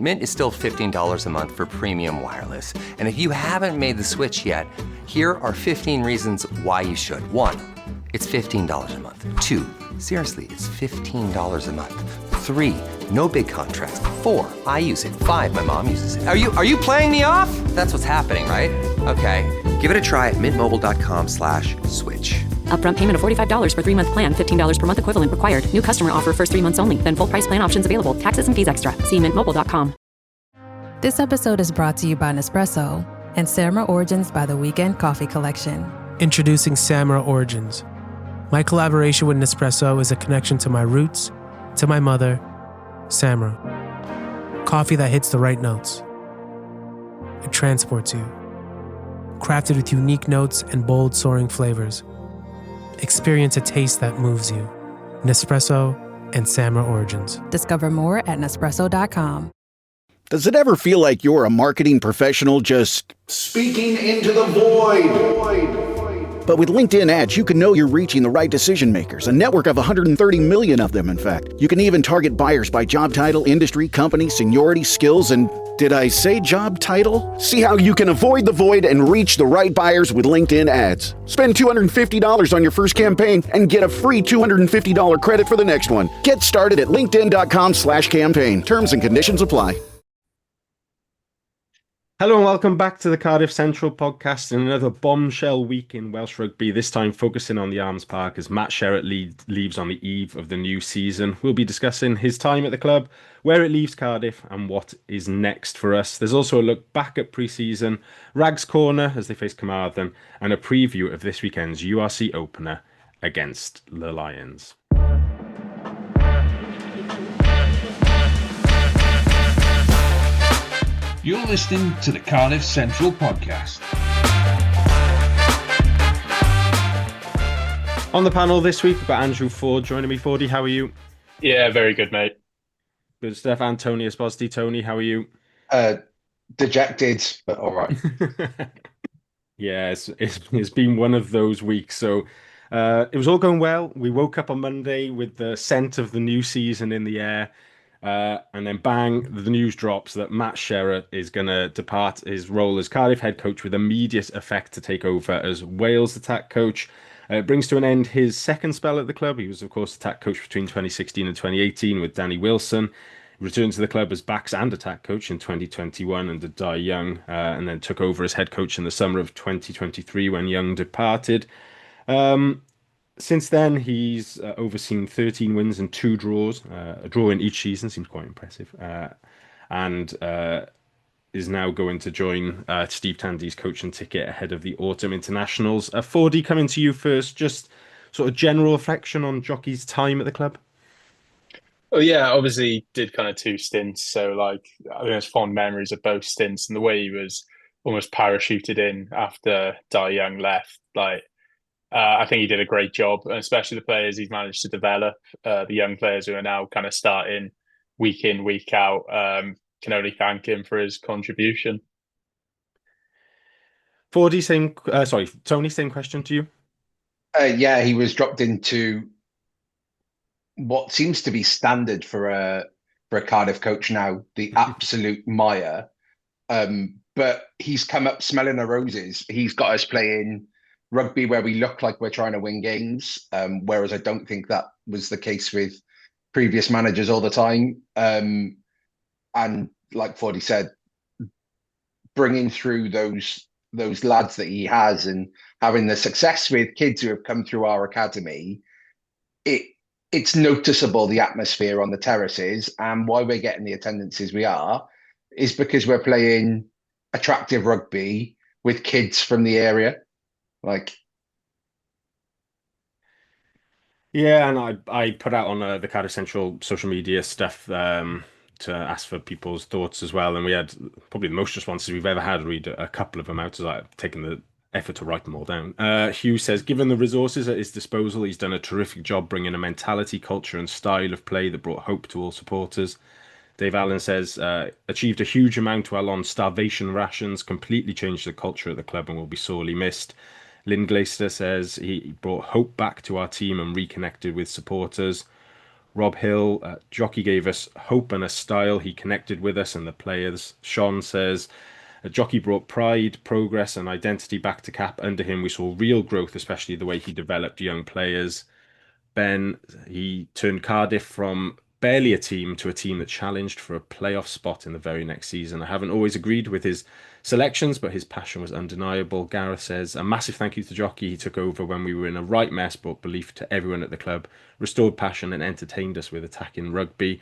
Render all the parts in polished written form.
Mint is still $15 a month for premium wireless. And if you haven't made the switch yet, here are 15 reasons why you should. 1, it's $15 a month. 2, seriously, it's $15 a month. 3, no big contrast. 4, I use it. 5, my mom uses it. Are you playing me off? That's what's happening, right? Okay, give it a try at mintmobile.com/switch. Upfront payment of $45 for 3-month plan, $15 per month equivalent required. New customer offer first 3 months only. Then full price plan options available. Taxes and fees extra. See mintmobile.com. This episode is brought to you by Nespresso and Samra Origins by The Weekend Coffee Collection. Introducing Samra Origins. My collaboration with Nespresso is a connection to my roots, to my mother, Samra. Coffee that hits the right notes. It transports you. Crafted with unique notes and bold, soaring flavors. Experience a taste that moves you. Nespresso and Samra Origins. Discover more at Nespresso.com. Does it ever feel like you're a marketing professional just speaking into the void? But with LinkedIn ads, you can know you're reaching the right decision makers, a network of 130 million of them, in fact. You can even target buyers by job title, industry, company, seniority, skills, and did I say job title? See how you can avoid the void and reach the right buyers with LinkedIn ads. Spend $250 on your first campaign and get a free $250 credit for the next one. Get started at linkedin.com/campaign. Terms and conditions apply. Hello and welcome back to the Cardiff Central podcast and another bombshell week in Welsh rugby, this time focusing on the Arms Park as Matt Sherratt leaves on the eve of the new season. We'll be discussing his time at the club, where it leaves Cardiff and what is next for us. There's also a look back at pre-season, Rags Corner as they face Carmarthen, and a preview of this weekend's URC opener against the Lions. You're listening to the Cardiff Central podcast. On the panel this week, we've got Andrew Ford joining me. Fordy, how are you? Yeah, very good, mate. Good stuff. And Tony Esposito. Tony, how are you? Dejected, but all right. Yeah, it's been one of those weeks. So it was all going well. We woke up on Monday with the scent of the new season in the air. And then bang, the news drops that Matt Sherratt is going to depart his role as Cardiff head coach with immediate effect to take over as Wales attack coach. It brings to an end his second spell at the club. He was, of course, attack coach between 2016 and 2018 with Danny Wilson. Returned to the club as backs and attack coach in 2021 under Di Young, and then took over as head coach in the summer of 2023 when Young departed. Since then, he's overseen 13 wins and 2 draws. A draw in each season seems quite impressive. And is now going to join Steve Tandy's coaching ticket ahead of the autumn internationals. Fordy, coming to you first, just sort of general reflection on Jockey's time at the club. Oh yeah, obviously did kind of 2 stints. So I think there's fond memories of both stints and the way he was almost parachuted in after Di Young left. I think he did a great job, and especially the players he's managed to develop, the young players who are now kind of starting week in, week out, can only thank him for his contribution. Tony, same question to you. Yeah, he was dropped into what seems to be standard for a Cardiff coach now, the absolute mire. But he's come up smelling the roses. He's got us playing rugby where we look like we're trying to win games, whereas I don't think that was the case with previous managers all the time. And like Fordy said, bringing through those lads that he has and having the success with kids who have come through our academy, it's noticeable, the atmosphere on the terraces, and why we're getting the attendances we are is because we're playing attractive rugby with kids from the area. Yeah, and I put out on the Cardiff Central social media stuff to ask for people's thoughts as well, and we had probably the most responses we've ever had. Read a couple of them out as I've taken the effort to write them all down. Hugh says, given the resources at his disposal, he's done a terrific job bringing a mentality, culture and style of play that brought hope to all supporters. Dave Allen says, achieved a huge amount while on starvation rations, completely changed the culture at the club and will be sorely missed. Lynn Glaister says he brought hope back to our team and reconnected with supporters. Rob Hill, Jockey gave us hope and a style. He connected with us and the players. Sean says, Jockey brought pride, progress, and identity back to Cap. Under him, we saw real growth, especially the way he developed young players. Ben, he turned Cardiff from barely a team to a team that challenged for a playoff spot in the very next season. I haven't always agreed with his selections, but his passion was undeniable. Gareth says, a massive thank you to Jockey. He took over when we were in a right mess, brought belief to everyone at the club, restored passion, and entertained us with attacking rugby.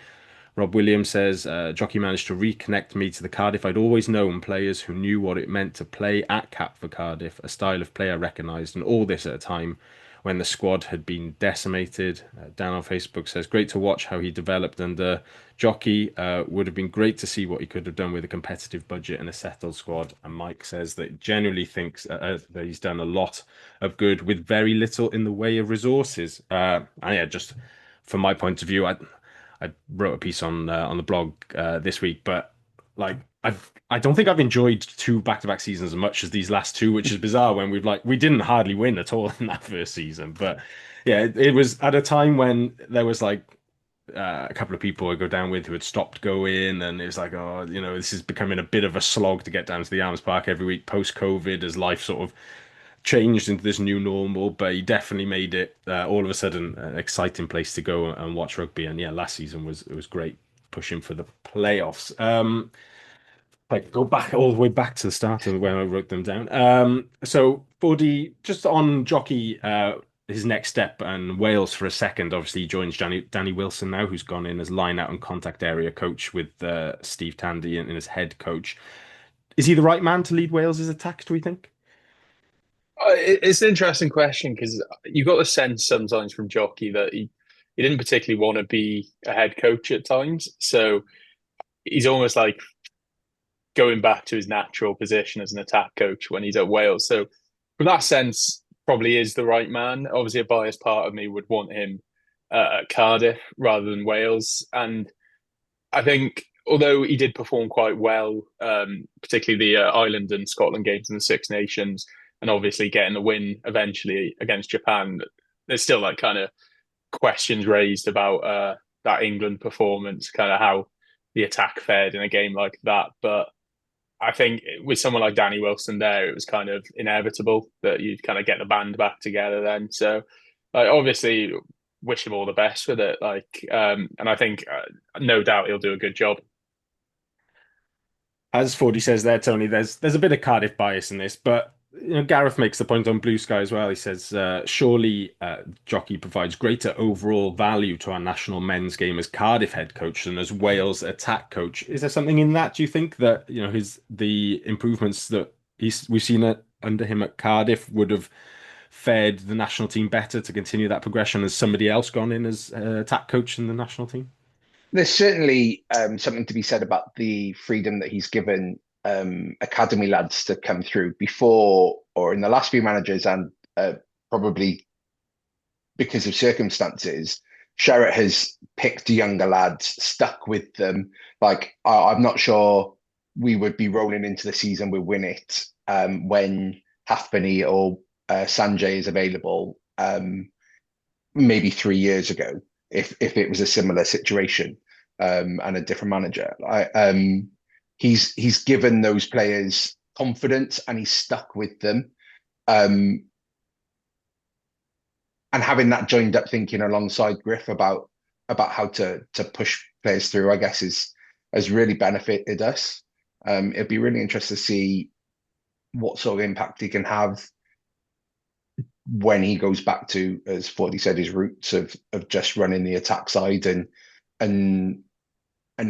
Rob Williams says, Jockey managed to reconnect me to the Cardiff I'd always known, players who knew what it meant to play at Cap for Cardiff, a style of play I recognised, and all this at a time when the squad had been decimated. Dan on Facebook says, great to watch how he developed under Jockey. Would have been great to see what he could have done with a competitive budget and a settled squad. And Mike says that he genuinely thinks that he's done a lot of good with very little in the way of resources. And yeah, just from my point of view, I wrote a piece on the blog this week, but like I don't think I've enjoyed two back-to-back seasons as much as these last two, which is bizarre when we didn't hardly win at all in that first season. But yeah, it was at a time when there was like a couple of people I go down with who had stopped going, and it was like, oh, this is becoming a bit of a slog to get down to the Arms Park every week post-COVID as life sort of changed into this new normal. But he definitely made it all of a sudden an exciting place to go and watch rugby. And yeah, last season was great, pushing for the playoffs. Like go back all the way back to the start of when I wrote them down. So Bodie, just on Jockey, his next step and Wales for a second. Obviously, he joins Danny Wilson now, who's gone in as line out and contact area coach with Steve Tandy and as head coach. Is he the right man to lead Wales' attack, do we think? It's an interesting question because you got the sense sometimes from Jockey that he didn't particularly want to be a head coach at times. So he's almost like going back to his natural position as an attack coach when he's at Wales. So from that sense, probably is the right man. Obviously, a biased part of me would want him at Cardiff rather than Wales. And I think although he did perform quite well, particularly the Ireland and Scotland games in the Six Nations, and obviously getting the win eventually against Japan, there's still like kind of questions raised about that England performance, kind of how the attack fared in a game like that. But I think with someone like Danny Wilson there, it was kind of inevitable that you'd kind of get the band back together then. So, like, obviously, wish him all the best with it. And I think no doubt he'll do a good job. As Fordy says there, Tony, there's a bit of Cardiff bias in this, but Gareth makes the point on Blue Sky as well. He says, surely Jockey provides greater overall value to our national men's game as Cardiff head coach than as Wales attack coach. Is there something in that, do you think, that the improvements that we've seen under him at Cardiff would have fared the national team better to continue that progression as somebody else gone in as attack coach in the national team? There's certainly something to be said about the freedom that he's given academy lads to come through before or in the last few managers, and probably because of circumstances, Sherratt has picked younger lads, stuck with them. Like I'm not sure we would be rolling into the season with Win It when Halfpenny or Sanjay is available maybe 3 years ago if it was a similar situation and a different manager. He's given those players confidence and he's stuck with them. And having that joined up thinking alongside Griff about how to push players through, I guess, has really benefited us. It'd be really interesting to see what sort of impact he can have when he goes back to, as Fordy said, his roots of just running the attack side and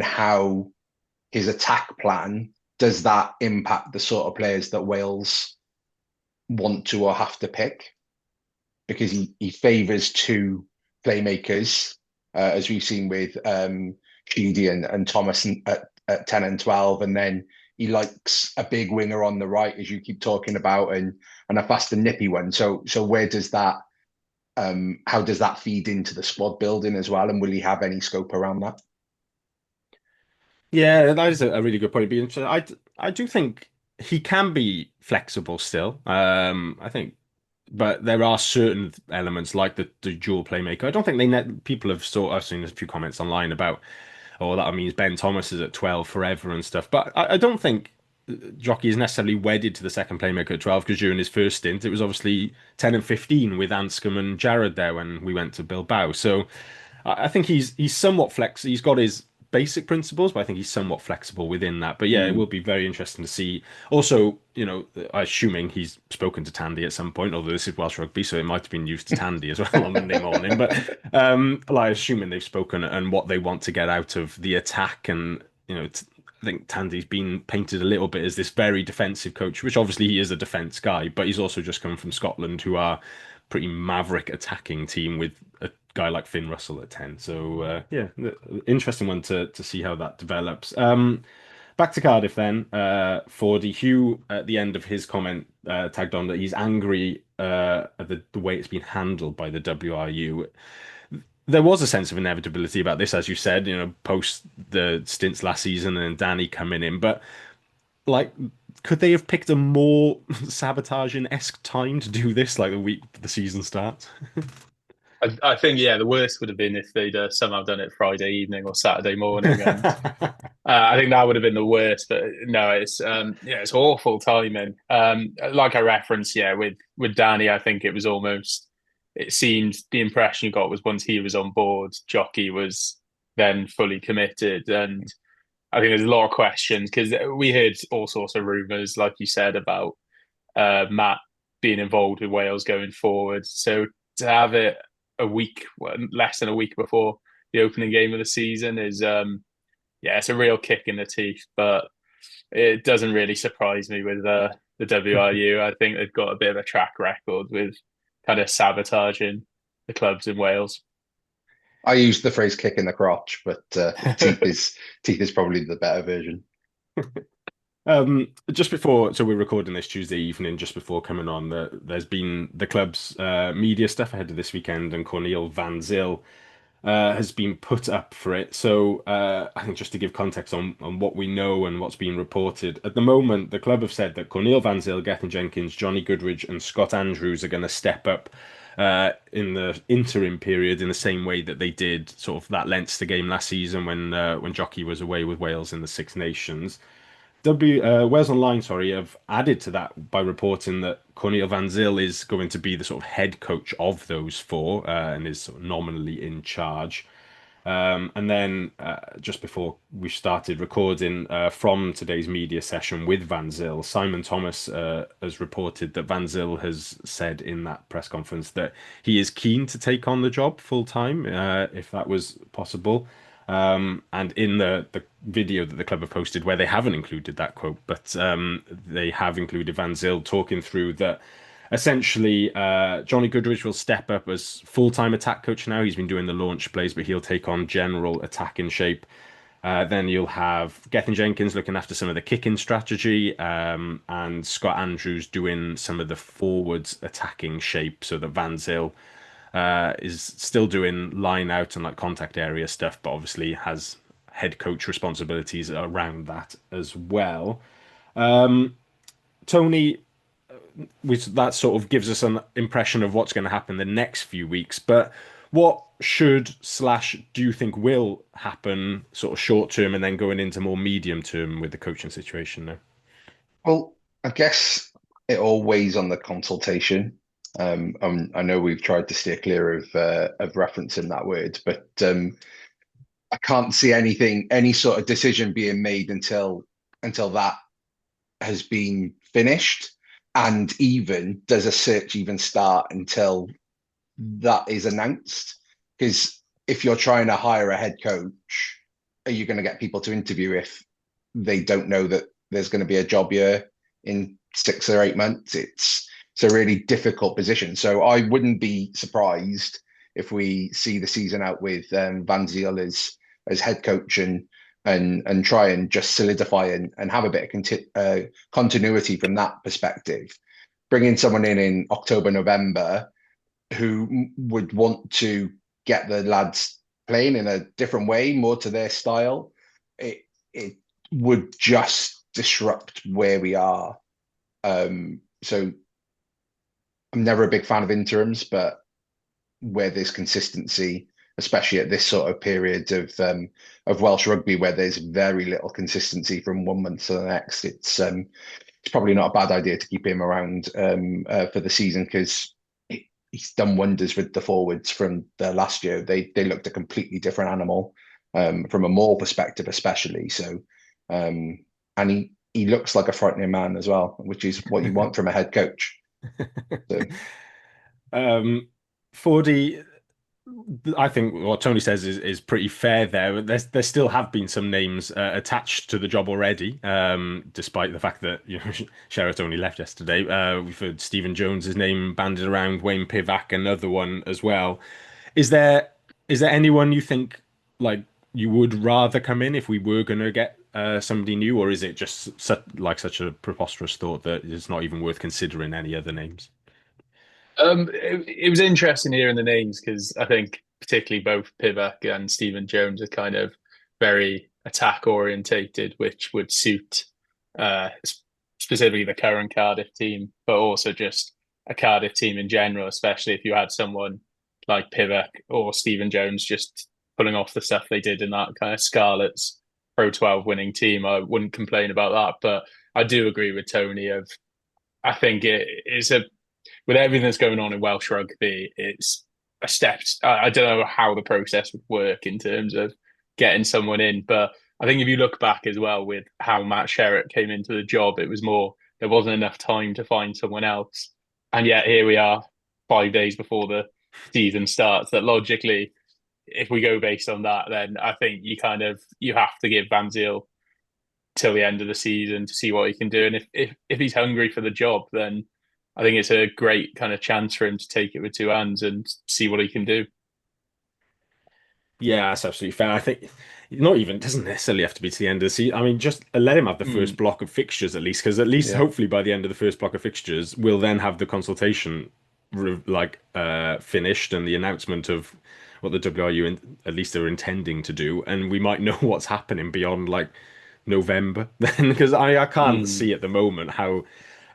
how his attack plan, does that impact the sort of players that Wales want to or have to pick? Because he favours two playmakers, as we've seen with Sheedy and Thomas at 10 and 12, and then he likes a big winger on the right, as you keep talking about, and a fast and nippy one. So where does that, how does that feed into the squad building as well? And will he have any scope around that? Yeah, that is a really good point. It'd be interesting. I do think he can be flexible still. I think but there are certain elements like the dual playmaker. I don't think people have I've seen a few comments online about, oh, that means Ben Thomas is at 12 forever and stuff. But I don't think Jockey is necessarily wedded to the second playmaker at 12, because during his first stint, it was obviously 10 and 15 with Anscombe and Jared there when we went to Bilbao. So I think he's somewhat flex. He's got his basic principles, but I think he's somewhat flexible within that. But yeah, it will be very interesting to see. Also, assuming he's spoken to Tandy at some point, although this is Welsh rugby, so it might have been used to Tandy as well on Monday morning. But assuming they've spoken and what they want to get out of the attack, and I think Tandy's been painted a little bit as this very defensive coach, which obviously he is a defence guy, but he's also just come from Scotland, who are pretty maverick attacking team with a guy like Finn Russell at 10. So yeah, interesting one to see how that develops. Back to Cardiff then. Fordy Hugh at the end of his comment tagged on that he's angry at the way it's been handled by the WRU. There was a sense of inevitability about this, as you said, post the stints last season and Danny coming in. But like, could they have picked a more sabotaging-esque time to do this, like the week the season starts? I think, yeah, the worst would have been if they'd somehow done it Friday evening or Saturday morning, and I think that would have been the worst. But no, it's awful timing. Like I referenced, yeah, with Danny, I think it seemed the impression you got was once he was on board, Jockey was then fully committed, and I think there's a lot of questions because we heard all sorts of rumours, like you said, about Matt being involved with Wales going forward. So to have it less than a week before the opening game of the season is, it's a real kick in the teeth. But it doesn't really surprise me with the WRU. I think they've got a bit of a track record with kind of sabotaging the clubs in Wales. I use the phrase "kick in the crotch," but teeth is probably the better version. Just before, so we're recording this Tuesday evening, just before coming on, there's been the club's media stuff ahead of this weekend, and Cornel van Zyl has been put up for it. So I think just to give context on what we know and what's being reported, at the moment, the club have said that Cornel van Zyl, Gethin Jenkins, Johnny Goodridge and Scott Andrews are going to step up in the interim period in the same way that they did sort of that Leinster game last season when Jockey was away with Wales in the Six Nations. Wales Online, have added to that by reporting that Cornel van Zyl is going to be the sort of head coach of those four and is sort of nominally in charge. And then just before we started recording from today's media session with Van Zyl, Simon Thomas has reported that Van Zyl has said in that press conference that he is keen to take on the job full time if that was possible. And in the video that the club have posted, where they haven't included that quote, but they have included Van Zyl talking through that essentially Johnny Goodridge will step up as full-time attack coach now. He's been doing the launch plays, but he'll take on general attacking shape. Then you'll have Gethin Jenkins looking after some of the kicking strategy, and Scott Andrews doing some of the forwards attacking shape, so that Van Zyl is still doing line out and like contact area stuff, but obviously has head coach responsibilities around that as well. Tony, that sort of gives us an impression of what's going to happen the next few weeks, but what do you think will happen sort of short term and then going into more medium term with the coaching situation now? Well, I guess it all weighs on the consultation. I know we've tried to steer clear of referencing that word, but I can't see any sort of decision being made until that has been finished, and even does a search even start until that is announced? Because if you're trying to hire a head coach, are you going to get people to interview if they don't know that there's going to be a job here in 6 or 8 months? It's a really difficult position. So I wouldn't be surprised if we see the season out with Van Zyl as head coach and try and just solidify and have a bit of continuity from that perspective. Bringing someone in October, November, who would want to get the lads playing in a different way, more to their style, it would just disrupt where we are. So I'm never a big fan of interims, but where there's consistency, especially at this sort of period of Welsh rugby where there's very little consistency from one month to the next, it's probably not a bad idea to keep him around for the season because he's done wonders with the forwards from the last year. They looked a completely different animal from a Maul perspective, especially. So, and he looks like a frightening man as well, which is what you want from a head coach. So. Fordy, I think what Tony says is pretty fair there. There still have been some names attached to the job already, despite the fact that Sherratt only left yesterday. We've heard Stephen Jones's name banded around, Wayne Pivac, another one as well. Is there anyone you think like you would rather come in if we were going to get somebody new, or is it just such a preposterous thought that it's not even worth considering any other names? It was interesting hearing the names because I think particularly both Pivac and Stephen Jones are kind of very attack orientated, which would suit specifically the current Cardiff team, but also just a Cardiff team in general, especially if you had someone like Pivac or Stephen Jones just pulling off the stuff they did in that kind of Scarlets Pro 12 winning team. I wouldn't complain about that, but I do agree with Tony of I think it is with everything that's going on in Welsh rugby, it's a step. I don't know how the process would work in terms of getting someone in, but I think if you look back as well with how Matt Sherratt came into the job, it was more there wasn't enough time to find someone else, and yet here we are 5 days before the season starts. That logically, if we go based on that, then I think you have to give Van Zyl till the end of the season to see what he can do, and if he's hungry for the job, then I think it's a great kind of chance for him to take it with two hands and see what he can do. Yeah, that's absolutely fair. I think it doesn't necessarily have to be to the end of the season. I mean, just let him have the first block of fixtures at least, because at least hopefully by the end of the first block of fixtures, we'll then have the consultation finished and the announcement of what the WRU at least are intending to do, and we might know what's happening beyond like November then, because I can't see at the moment how.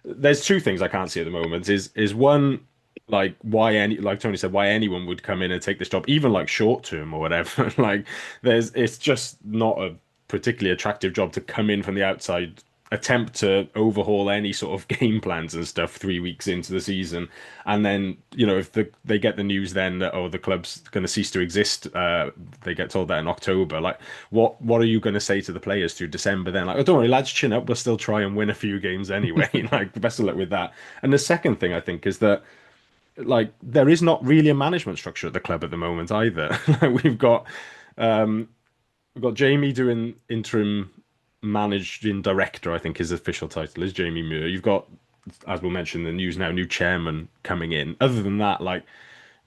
There's two things I can't see at the moment. Is one, like like Tony said, why anyone would come in and take this job, even like short term or whatever. Like it's just not a particularly attractive job to come in from the outside, attempt to overhaul any sort of game plans and stuff 3 weeks into the season, and then if they get the news then that the club's going to cease to exist, they get told that in October. Like what are you going to say to the players through December then? Like, don't worry lads, chin up, we'll still try and win a few games anyway. Like best of luck with that. And the second thing I think is that like there is not really a management structure at the club at the moment either. Like we've got Jamie doing interim managing director, I think his official title is Jamie Muir. You've got, as we'll mention in the news now, new chairman coming in. Other than that, like,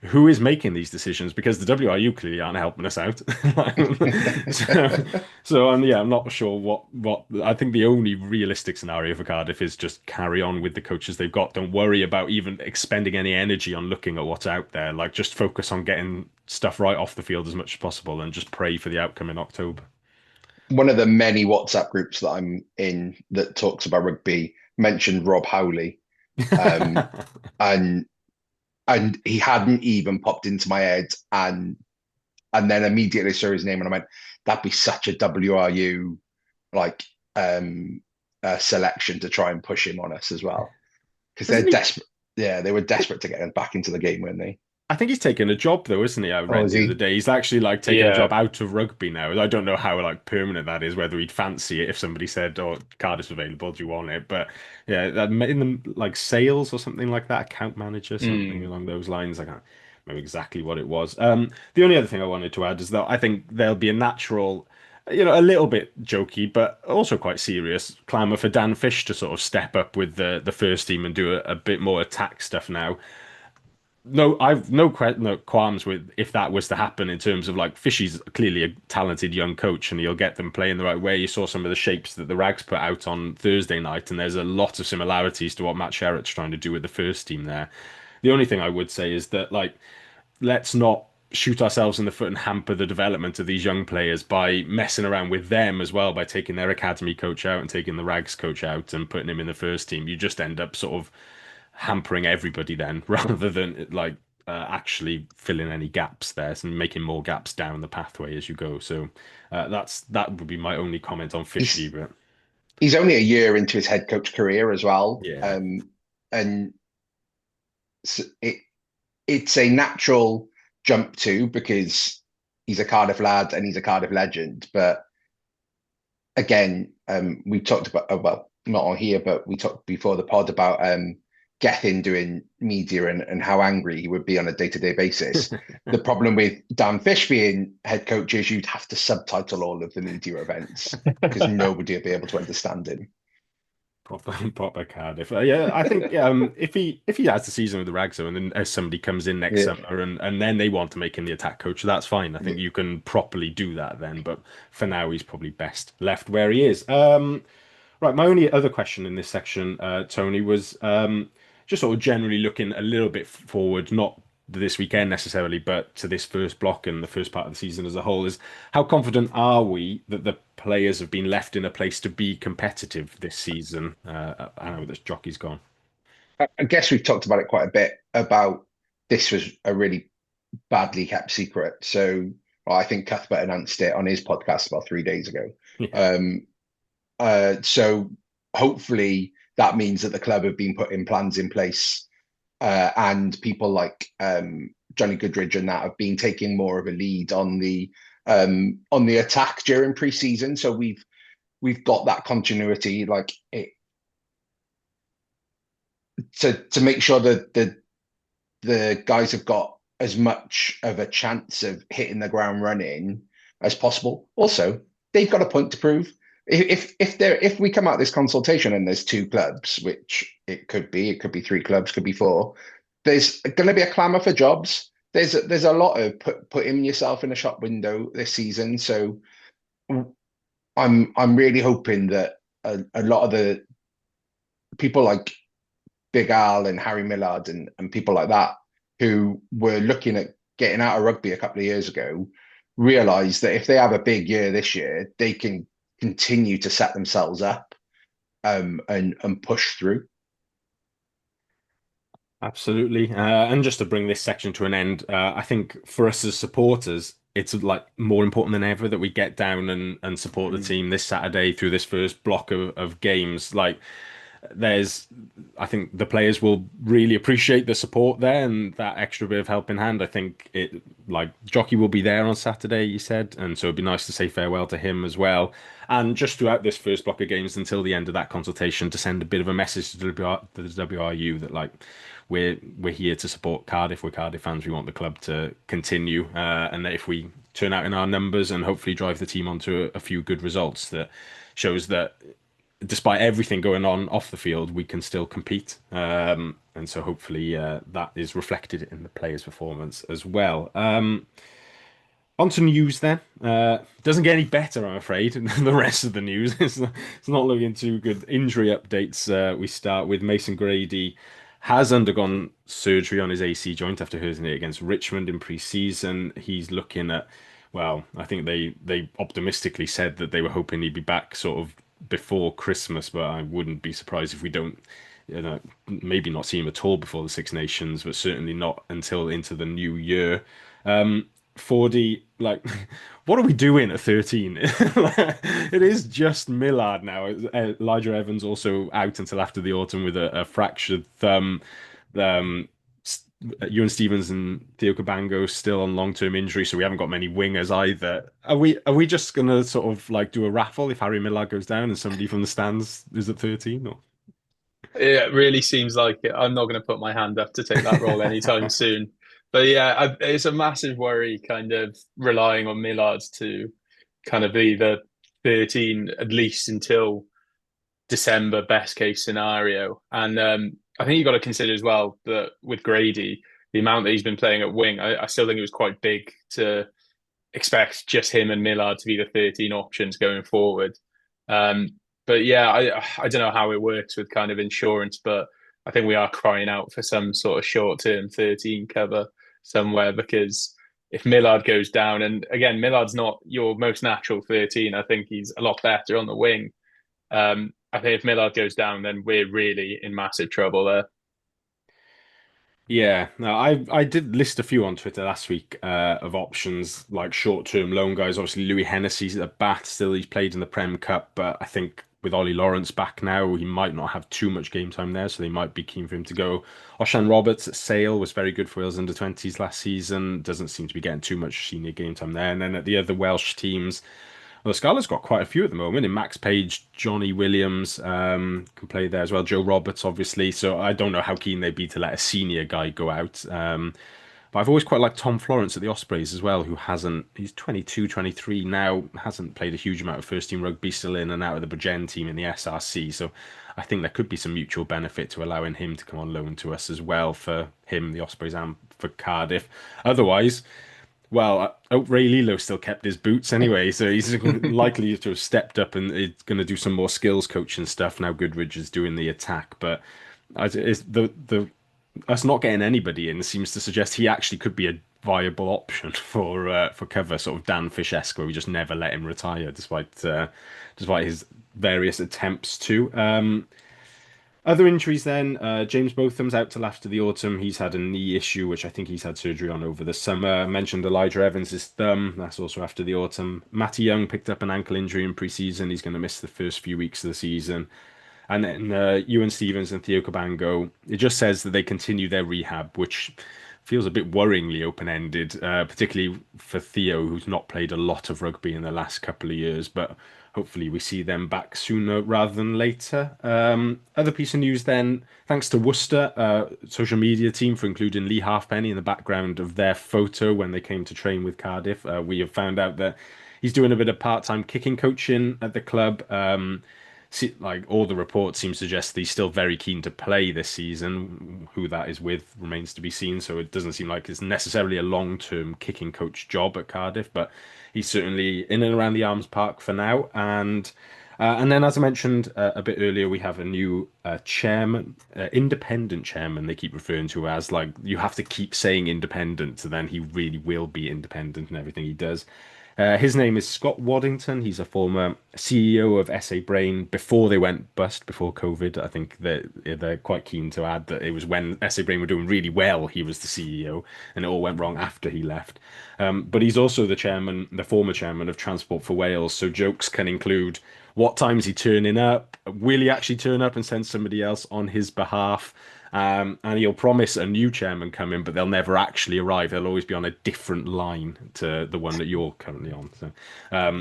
who is making these decisions? Because the WRU clearly aren't helping us out. so I'm not sure what. I think the only realistic scenario for Cardiff is just carry on with the coaches they've got. Don't worry about even expending any energy on looking at what's out there. Like, just focus on getting stuff right off the field as much as possible and just pray for the outcome in October. One of the many WhatsApp groups that I'm in that talks about rugby mentioned Rob Howley, and he hadn't even popped into my head, and then immediately saw his name, and I went, that'd be such a WRU like selection to try and push him on us as well, because they're desperate. Yeah, they were desperate to get him back into the game, weren't they? I think he's taken a job though, isn't he? I read the other day. He's actually like taking a job out of rugby now. I don't know how like permanent that is, whether he'd fancy it if somebody said, "Oh, Cardiff's available, do you want it?" But yeah, that in the like sales or something like that, account manager, something along those lines. I can't remember exactly what it was. The only other thing I wanted to add is that I think there'll be a natural, a little bit jokey, but also quite serious clamour for Dan Fish to sort of step up with the first team and do a bit more attack stuff now. No, I've no qualms with if that was to happen in terms of like Fishy's clearly a talented young coach and he'll get them playing the right way. You saw some of the shapes that the Rags put out on Thursday night, and there's a lot of similarities to what Matt Sherratt's trying to do with the first team there. The only thing I would say is that like let's not shoot ourselves in the foot and hamper the development of these young players by messing around with them as well, by taking their academy coach out and taking the Rags coach out and putting him in the first team. You just end up sort of hampering everybody then, rather than like actually filling any gaps there and making more gaps down the pathway as you go. So that would be my only comment on Fishy. He's But he's only a year into his head coach career as well, yeah, and it it's a natural jump to, because he's a Cardiff lad and he's a Cardiff legend. But again, we talked about, well, not on here, but we talked before the pod about Gethin doing media and how angry he would be on a day-to-day basis. The problem with Dan Fish being head coach is you'd have to subtitle all of the media events because nobody would be able to understand him. proper Cardiff. Yeah, I think if he has the season with the Rags, and then as somebody comes in next summer and then they want to make him the attack coach, that's fine. I think you can properly do that then. But for now, he's probably best left where he is. Right, my only other question in this section, Tony, was just sort of generally looking a little bit forward, not this weekend necessarily, but to this first block and the first part of the season as a whole. Is how confident are we that the players have been left in a place to be competitive this season? I know that Jockey's gone. I guess we've talked about it quite a bit about this was a really badly kept secret. So I think Cuthbert announced it on his podcast about 3 days ago. Yeah. So hopefully that means that the club have been putting plans in place, and people like Johnny Goodridge and that have been taking more of a lead on the attack during pre-season. So we've got that continuity, like it, to make sure that the guys have got as much of a chance of hitting the ground running as possible. Also, they've got a point to prove. If we come out of this consultation and there's 2 clubs, which it could be 3 clubs, could be 4, there's going to be a clamour for jobs. There's a lot of putting yourself in a shop window this season. So I'm really hoping that a lot of the people like Big Al and Harry Millard and people like that who were looking at getting out of rugby a couple of years ago realise that if they have a big year this year, they can continue to set themselves up and push through. Absolutely. And just to bring this section to an end, I think for us as supporters, it's like more important than ever that we get down and support the team this Saturday through this first block of games. Like I think the players will really appreciate the support there and that extra bit of help in hand. I think like Jockey will be there on Saturday, you said, and so it'd be nice to say farewell to him as well. And just throughout this first block of games until the end of that consultation, to send a bit of a message to the WRU that like we're here to support Cardiff. We're Cardiff fans. We want the club to continue, and that if we turn out in our numbers and hopefully drive the team onto a few good results, that shows that despite everything going on off the field, we can still compete. And so hopefully that is reflected in the players' performance as well. On to news then. Doesn't get any better, I'm afraid, than the rest of the news. It's not looking too good. Injury updates. We start with Mason Grady has undergone surgery on his AC joint after hurting it against Richmond in pre-season. He's looking at, well, I think they optimistically said that they were hoping he'd be back sort of before Christmas, but I wouldn't be surprised if we don't, maybe not see him at all before the Six Nations, but certainly not until into the new year. Fordy, like, what are we doing at 13? It is just Millard now. Elijah Evans also out until after the autumn with a fractured thumb. Ewan Stevens and Theo Cabango still on long-term injury, so we haven't got many wingers either. Are we just gonna sort of like do a raffle if Harry Millard goes down and somebody from the stands is at 13? Or It really seems like it. I'm not going to put my hand up to take that role anytime soon. But yeah, it's a massive worry, kind of relying on Millard to kind of be the 13 at least until December, best case scenario. And I think you've got to consider as well that with Grady, the amount that he's been playing at wing, I still think it was quite big to expect just him and Millard to be the 13 options going forward. But yeah, I don't know how it works with kind of insurance, but I think we are crying out for some sort of short-term 13 cover somewhere, because if Millard goes down, and again, Millard's not your most natural 13, I think he's a lot better on the wing. I think if Millard goes down, then we're really in massive trouble there. Yeah, no, I did list a few on Twitter last week of options like short-term loan guys. Obviously, Louis Hennessy's at the bat still. He's played in the Prem Cup, but I think with Ollie Lawrence back now, he might not have too much game time there, so they might be keen for him to go. Oshan Roberts at Sale was very good for Wales under 20s last season. Doesn't seem to be getting too much senior game time there. And then at the other Welsh teams, well, the Scarlet's got quite a few at the moment. In Max Page, Johnny Williams can play there as well. Joe Roberts, obviously. So I don't know how keen they'd be to let a senior guy go out. But I've always quite liked Tom Florence at the Ospreys as well, who hasn't, he's 22, 23 now, hasn't played a huge amount of first team rugby, still in and out of the Bridgend team in the SRC. So I think there could be some mutual benefit to allowing him to come on loan to us as well for him, the Ospreys, and for Cardiff. Otherwise, well, Ray Lilo still kept his boots anyway, so he's likely to have stepped up and is going to do some more skills coaching stuff now. Goodridge is doing the attack, but it's the us not getting anybody in seems to suggest he actually could be a viable option for cover, sort of Dan Fish-esque, where we just never let him retire, despite his various attempts to. Other injuries then, James Botham's out till after the autumn. He's had a knee issue, which I think he's had surgery on over the summer. I mentioned Elijah Evans' thumb. That's also after the autumn. Matty Young picked up an ankle injury in pre-season. He's going to miss the first few weeks of the season. And then Ewan Stevens and Theo Cabango, it just says that they continue their rehab, which feels a bit worryingly open-ended, particularly for Theo, who's not played a lot of rugby in the last couple of years. But hopefully we see them back sooner rather than later. Other piece of news then, thanks to Worcester social media team for including Lee Halfpenny in the background of their photo when they came to train with Cardiff. We have found out that he's doing a bit of part-time kicking coaching at the club. Like all the reports seem to suggest he's still very keen to play this season. Who that is with remains to be seen. So it doesn't seem like it's necessarily a long-term kicking coach job at Cardiff, but he's certainly in and around the Arms Park for now. And then, as I mentioned a bit earlier, we have a new chairman, independent chairman. They keep referring to as like you have to keep saying independent, so then he really will be independent in everything he does. His name is Scott Waddington. He's a former CEO of SA Brain before they went bust, before COVID. I think they're quite keen to add that it was when SA Brain were doing really well, he was the CEO, and it all went wrong after he left. But he's also the former chairman of Transport for Wales. So jokes can include what time's he turning up? Will he actually turn up and send somebody else on his behalf? And he'll promise a new chairman coming, but they'll never actually arrive. They'll always be on a different line to the one that you're currently on. So,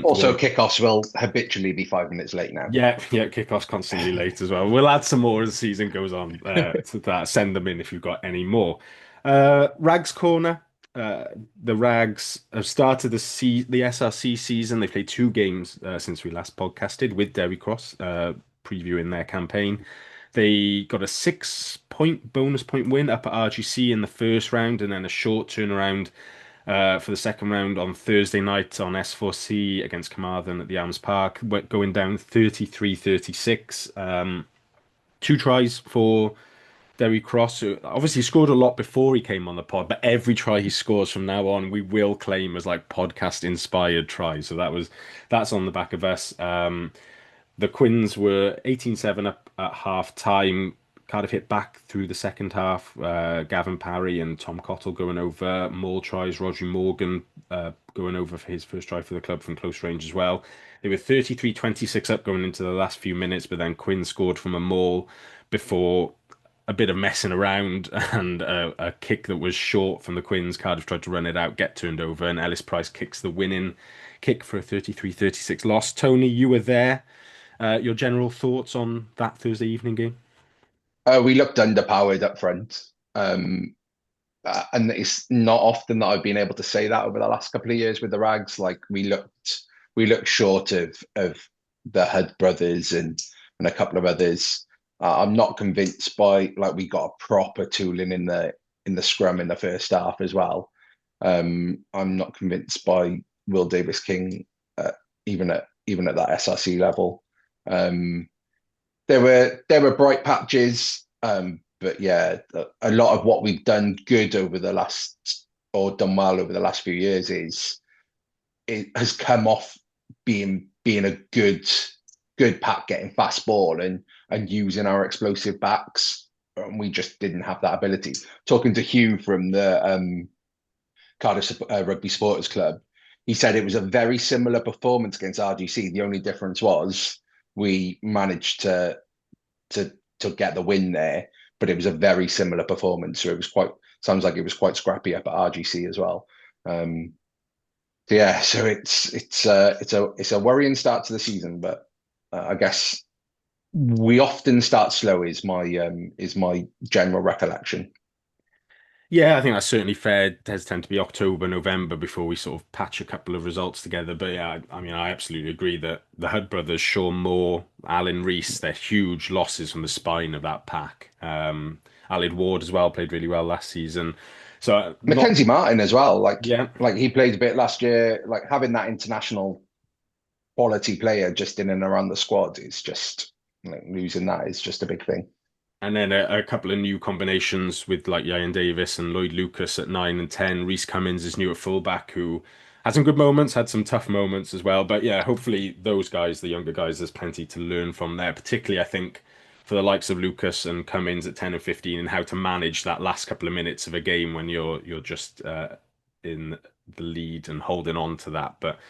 Also, kickoffs will habitually be 5 minutes late now. yeah, kickoffs constantly late as well. We'll add some more as the season goes on to that. Send them in if you've got any more. Rags Corner. The Rags have started the SRC season. They played 2 games since we last podcasted with Derry Cross, previewing their campaign. They got a 6-point bonus point win up at RGC in the first round, and then a short turnaround for the second round on Thursday night on S4C against Carmarthen at the Arms Park, going down 33-36. 2 tries for Derry Cross, who obviously scored a lot before he came on the pod, but every try he scores from now on, we will claim as like podcast inspired tries. So that's on the back of us. The Quins were 18-7 up at half time. Cardiff hit back through the second half. Gavin Parry and Tom Cottle going over. More tries. Roger Morgan going over for his first try for the club from close range as well. They were 33-26 up going into the last few minutes, but then Quinn scored from a maul before a bit of messing around and a kick that was short from the Quins. Cardiff tried to run it out, get turned over, and Ellis Price kicks the winning kick for a 33-36 loss. Tony, you were there. Your general thoughts on that Thursday evening game? We looked underpowered up front. And it's not often that I've been able to say that over the last couple of years with the Rags. Like we looked short of the Hud brothers and a couple of others. I'm not convinced by like we got a proper tooling in the scrum in the first half as well. I'm not convinced by Will Davis King even at that SRC level. There were bright patches, but yeah, a lot of what we've done good over the last or done well over the last few years it has come off being a good pack, getting fast ball and using our explosive backs and we just didn't have that ability. Talking to Hugh from the Cardiff Rugby Supporters Club, he said it was a very similar performance against RGC. The only difference was we managed to get the win there, but it was a very similar performance. So it was sounds like it was quite scrappy up at RGC as well. Yeah, so it's a worrying start to the season, but I guess we often start slow. Is my general recollection. Yeah, I think that's certainly fair. It does tend to be October, November before we sort of patch a couple of results together. But yeah, I mean, I absolutely agree that the Hudd brothers, Sean Moore, Alan Rees, they're huge losses from the spine of that pack. Aled Ward as well played really well last season. So Mackenzie Martin as well. Yeah, like he played a bit last year. Like having that international quality player just in and around the squad is just like losing that is just a big thing. and then a couple of new combinations with like Ian Davis and Lloyd Lucas at 9 and 10. Reese Cummins is new at fullback, who had some good moments, had some tough moments as well. But yeah, hopefully those guys, the younger guys, there's plenty to learn from there. Particularly, I think for the likes of Lucas and Cummins at 10 and 15, and how to manage that last couple of minutes of a game when you're just in the lead and holding on to that. But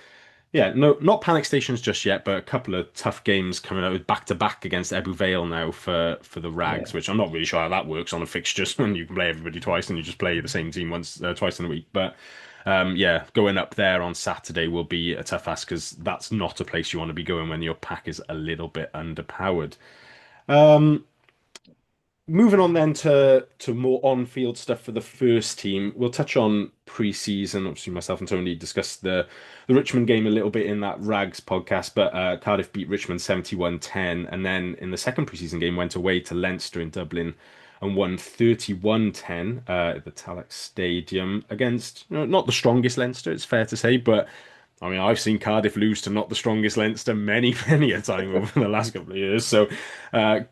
yeah, no, not panic stations just yet, but a couple of tough games coming out with back to back against Ebbw Vale now for the Rags, which I'm not really sure how that works on a fixture when you can play everybody twice and you just play the same team twice in a week. But yeah, going up there on Saturday will be a tough ask because that's not a place you want to be going when your pack is a little bit underpowered. Moving on then to more on-field stuff for the first team. We'll touch on pre-season. Obviously, myself and Tony discussed the Richmond game a little bit in that Rags podcast, but Cardiff beat Richmond 71-10, and then in the second pre-season game went away to Leinster in Dublin and won 31-10 at the Tallaght Stadium against, not the strongest Leinster, it's fair to say, but I mean, I've seen Cardiff lose to not the strongest Leinster many, many a time over the last couple of years. So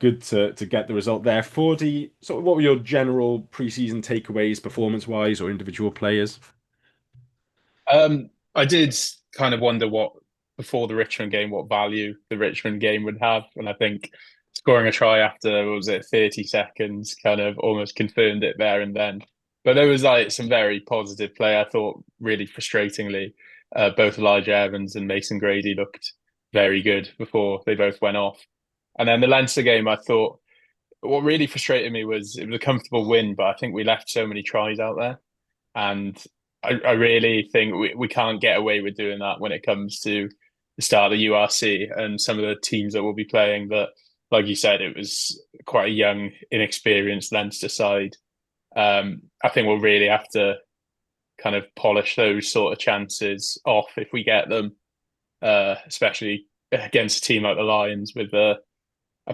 good to get the result there. Fordy, so what were your general pre-season takeaways, performance-wise or individual players? I did kind of wonder before the Richmond game, what value the Richmond game would have. And I think scoring a try after, what was it, 30 seconds kind of almost confirmed it there and then. But there was like some very positive play. I thought really frustratingly, both Elijah Evans and Mason Grady looked very good before they both went off. And then the Leinster game, I thought what really frustrated me was it was a comfortable win, but I think we left so many tries out there. And I really think we can't get away with doing that when it comes to the start of the URC and some of the teams that we'll be playing. That, like you said, it was quite a young, inexperienced Leinster side. I think we'll really have to kind of polish those sort of chances off if we get them, especially against a team like the Lions with a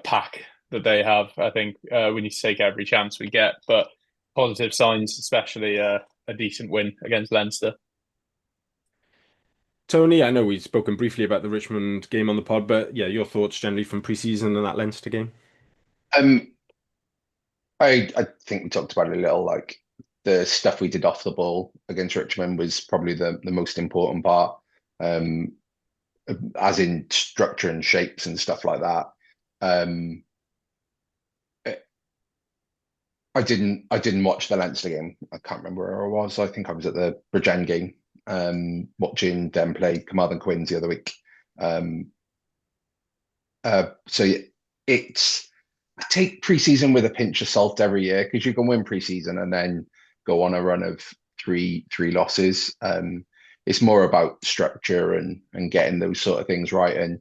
pack that they have. I think we need to take every chance we get, but positive signs, especially a decent win against Leinster. Tony, I know we've spoken briefly about the Richmond game on the pod, but yeah, your thoughts generally from pre-season and that Leinster game? I think we talked about it a little. Like the stuff we did off the ball against Richmond was probably the most important part, as in structure and shapes and stuff like that. I didn't watch the Leinster game. I can't remember where I was. I think I was at the Bridgend game, watching them play Carmarthen Quins the other week. So it's I take preseason with a pinch of salt every year because you can win preseason and then go on a run of three losses. It's more about structure and getting those sort of things right and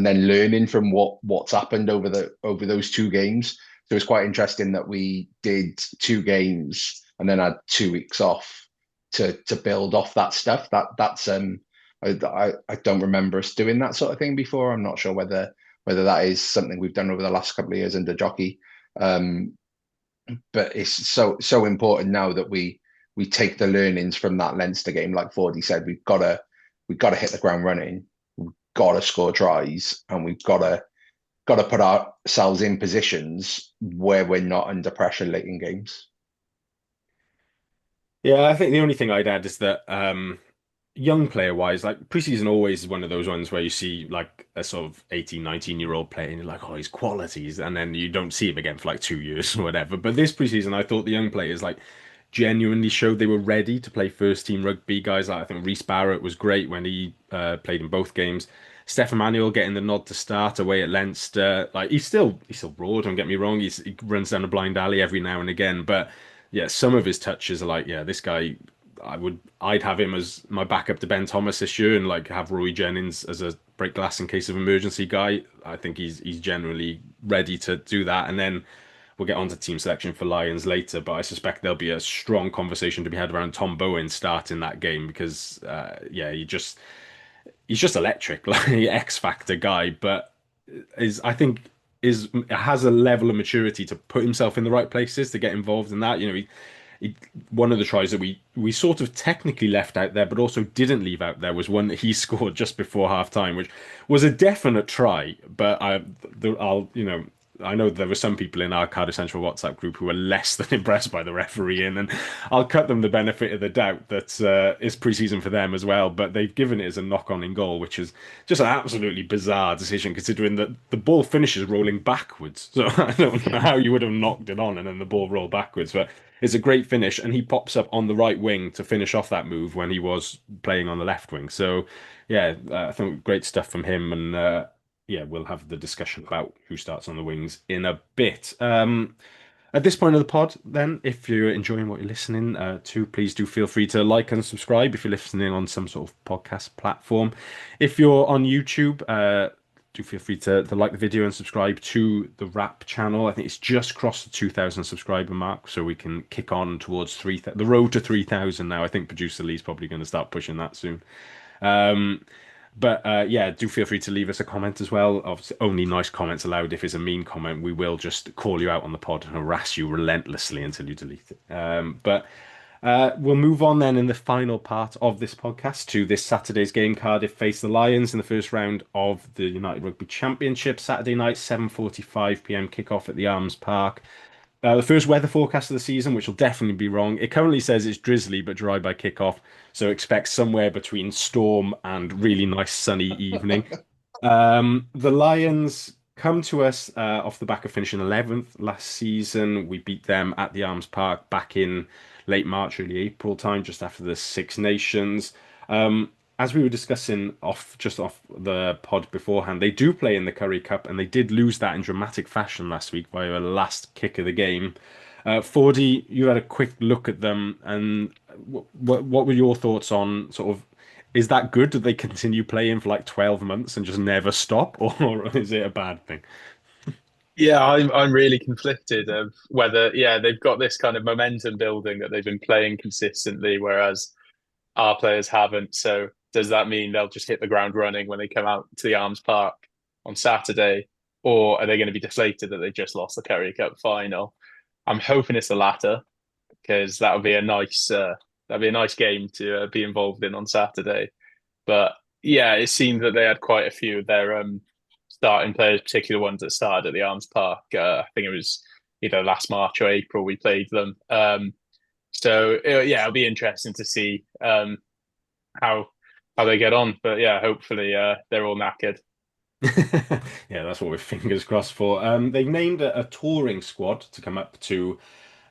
then learning from what's happened over those two games. So it's quite interesting that we did two games and then had 2 weeks off to build off that stuff. That's I don't remember us doing that sort of thing before. I'm not sure whether that is something we've done over the last couple of years under Jockey. But it's so important now that we take the learnings from that Leinster game. Like Fordy said, we've got to hit the ground running. We've got to score tries, and we've got to put ourselves in positions where we're not under pressure late in games. Yeah, I think the only thing I'd add is that young player wise, like preseason always is one of those ones where you see like a sort of 18, 19-year-old player and you're like, oh, his qualities, and then you don't see him again for like 2 years or whatever. But this preseason, I thought the young players like genuinely showed they were ready to play first team rugby. Guys like I think Reece Barrett was great when he played in both games. Stefan Manuel getting the nod to start away at Leinster. Like he's still broad, don't get me wrong. He runs down a blind alley every now and again, but yeah, some of his touches are like, yeah, this guy I'd have him as my backup to Ben Thomas this year and like have Roy Jennings as a break glass in case of emergency guy. I think he's generally ready to do that. And then we'll get on to team selection for Lions later, but I suspect there'll be a strong conversation to be had around Tom Bowen starting that game because yeah, he's just electric, like X Factor guy, but I think has a level of maturity to put himself in the right places to get involved in that. You know, one of the tries that we sort of technically left out there, but also didn't leave out there was one that he scored just before half time, which was a definite try. But I know there were some people in our Cardiff Central WhatsApp group who were less than impressed by the refereeing, and I'll cut them the benefit of the doubt that it's preseason for them as well. But they've given it as a knock-on in goal, which is just an absolutely bizarre decision considering that the ball finishes rolling backwards. So I don't know how you would have knocked it on and then the ball rolled backwards, but it's a great finish, and he pops up on the right wing to finish off that move when he was playing on the left wing. So yeah, I think great stuff from him, and yeah, we'll have the discussion about who starts on the wings in a bit. At this point of the pod, then, if you're enjoying what you're listening to, please do feel free to like and subscribe if you're listening on some sort of podcast platform. If you're on YouTube, do feel free to like the video and subscribe to the Rap channel. I think it's just crossed the 2,000 subscriber mark, so we can kick on towards the road to 3,000 now. I think producer Lee's probably going to start pushing that soon. But yeah, do feel free to leave us a comment as well. Obviously, only nice comments allowed. If it's a mean comment, we will just call you out on the pod and harass you relentlessly until you delete it. But we'll move on then in the final part of this podcast to this Saturday's game. Cardiff face the Lions in the first round of the United Rugby Championship. Saturday night, 7:45 p.m. kickoff at the Arms Park. The first weather forecast of the season, which will definitely be wrong. It currently says it's drizzly but dry by kickoff, so expect somewhere between storm and really nice sunny evening. The Lions come to us off the back of finishing 11th last season. We beat them at the Arms Park back in late March, early April time, just after the Six Nations. As we were discussing just off the pod beforehand, they do play in the Currie Cup, and they did lose that in dramatic fashion last week via a last kick of the game. Fordy, you had a quick look at them, and what were your thoughts on sort of, is that good? Do they continue playing for like 12 months and just never stop, or is it a bad thing? Yeah, I'm really conflicted of whether, yeah, they've got this kind of momentum building that they've been playing consistently, whereas our players haven't. So does that mean they'll just hit the ground running when they come out to the Arms Park on Saturday, or are they going to be deflated that they just lost the Currie Cup final? I'm hoping it's the latter, because that would be a nice game to be involved in on Saturday. But yeah, it seemed that they had quite a few of their starting players, particular ones that started at the Arms Park. I think it was either last March or April we played them. So yeah, it'll be interesting to see how they get on. But yeah, hopefully they're all knackered. Yeah, that's what we're fingers crossed for. They've named a touring squad to come up to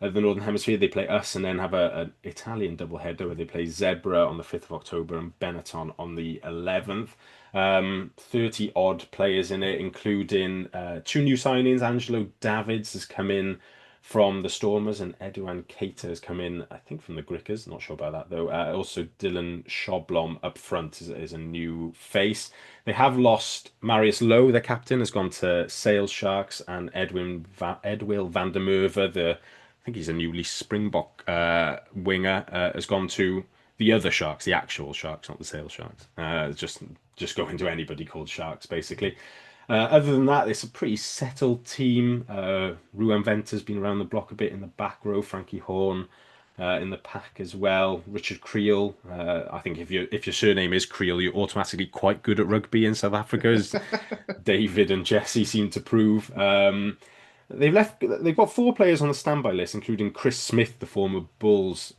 the Northern Hemisphere. They play us and then have an Italian doubleheader where they play Zebra on the 5th of October and Benetton on the 11th. 30 odd players in it, including two new signings. Angelo Davids has come in from the Stormers, and Edouard Keita has come in, I think, from the Grickers. Not sure about that, though. Also, Dylan Schoblom up front is a new face. They have lost Marius Lowe, their captain, has gone to Sales Sharks, and Edwil van der Merwe, I think he's a newly Springbok winger, has gone to the other Sharks, the actual Sharks, not the Sales Sharks. Just going to anybody called Sharks, basically. Other than that, it's a pretty settled team. Ruan Venter's been around the block a bit in the back row. Frankie Horn in the pack as well. Richard Creel. I think if your surname is Creel, you're automatically quite good at rugby in South Africa, as David and Jesse seem to prove. They've got 4 players on the standby list, including Chris Smith, the former Bulls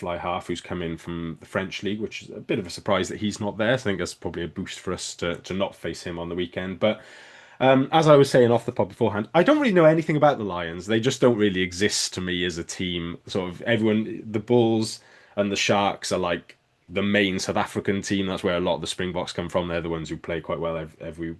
fly half who's come in from the French league, which is a bit of a surprise that he's not there. So I think that's probably a boost for us to not face him on the weekend. But as I was saying off the pod beforehand, I don't really know anything about the Lions. They just don't really exist to me as a team. Sort of everyone, the Bulls and the Sharks are like the main South African team. That's where a lot of the Springboks come from. They're the ones who play quite well every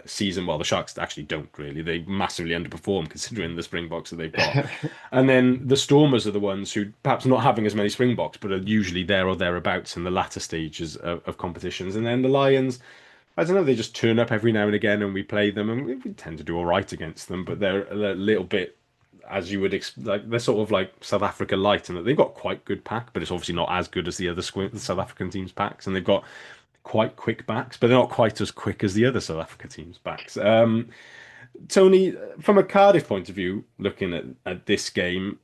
season. Well, the Sharks actually don't really. They massively underperform considering the Springboks that they've got. And then the Stormers are the ones who, perhaps not having as many Springboks, but are usually there or thereabouts in the latter stages of competitions. And then the Lions, I don't know, they just turn up every now and again and we play them and we tend to do all right against them, but they're a little bit, as you would expect, like they're sort of like South Africa light, and that they've got quite good pack, but it's obviously not as good as the other South African teams' packs, and they've got quite quick backs, but they're not quite as quick as the other South Africa teams' backs. Tony, from a Cardiff point of view, looking at this game,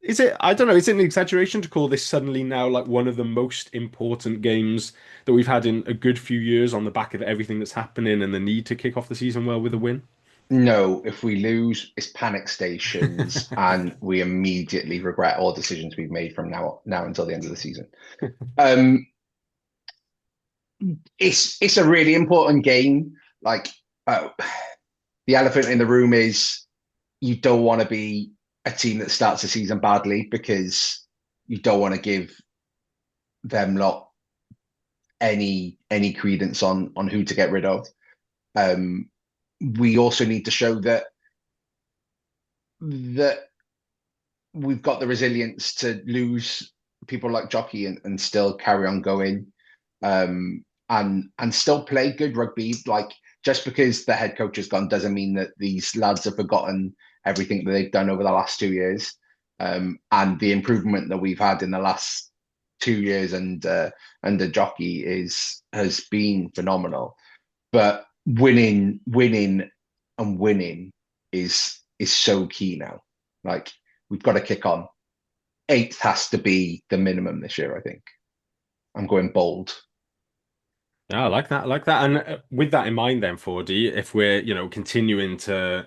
is it, I don't know, is it an exaggeration to call this suddenly now like one of the most important games that we've had in a good few years on the back of everything that's happening and the need to kick off the season well with a win? No, if we lose, it's panic stations, and we immediately regret all decisions we've made from now until the end of the season. It's a really important game. Like the elephant in the room is you don't want to be a team that starts the season badly, because you don't want to give them lot any credence on who to get rid of. We also need to show that we've got the resilience to lose people like Jockey and still carry on going, and still play good rugby. Like, just because the head coach has gone doesn't mean that these lads have forgotten everything that they've done over the last 2 years, and the improvement that we've had in the last 2 years under Jockey has been phenomenal. But winning is so key now. Like, we've got to kick on. 8th has to be the minimum this year, I think. I'm going bold. Yeah, I like that. I like that. And with that in mind, then, 4D, if we're, continuing to,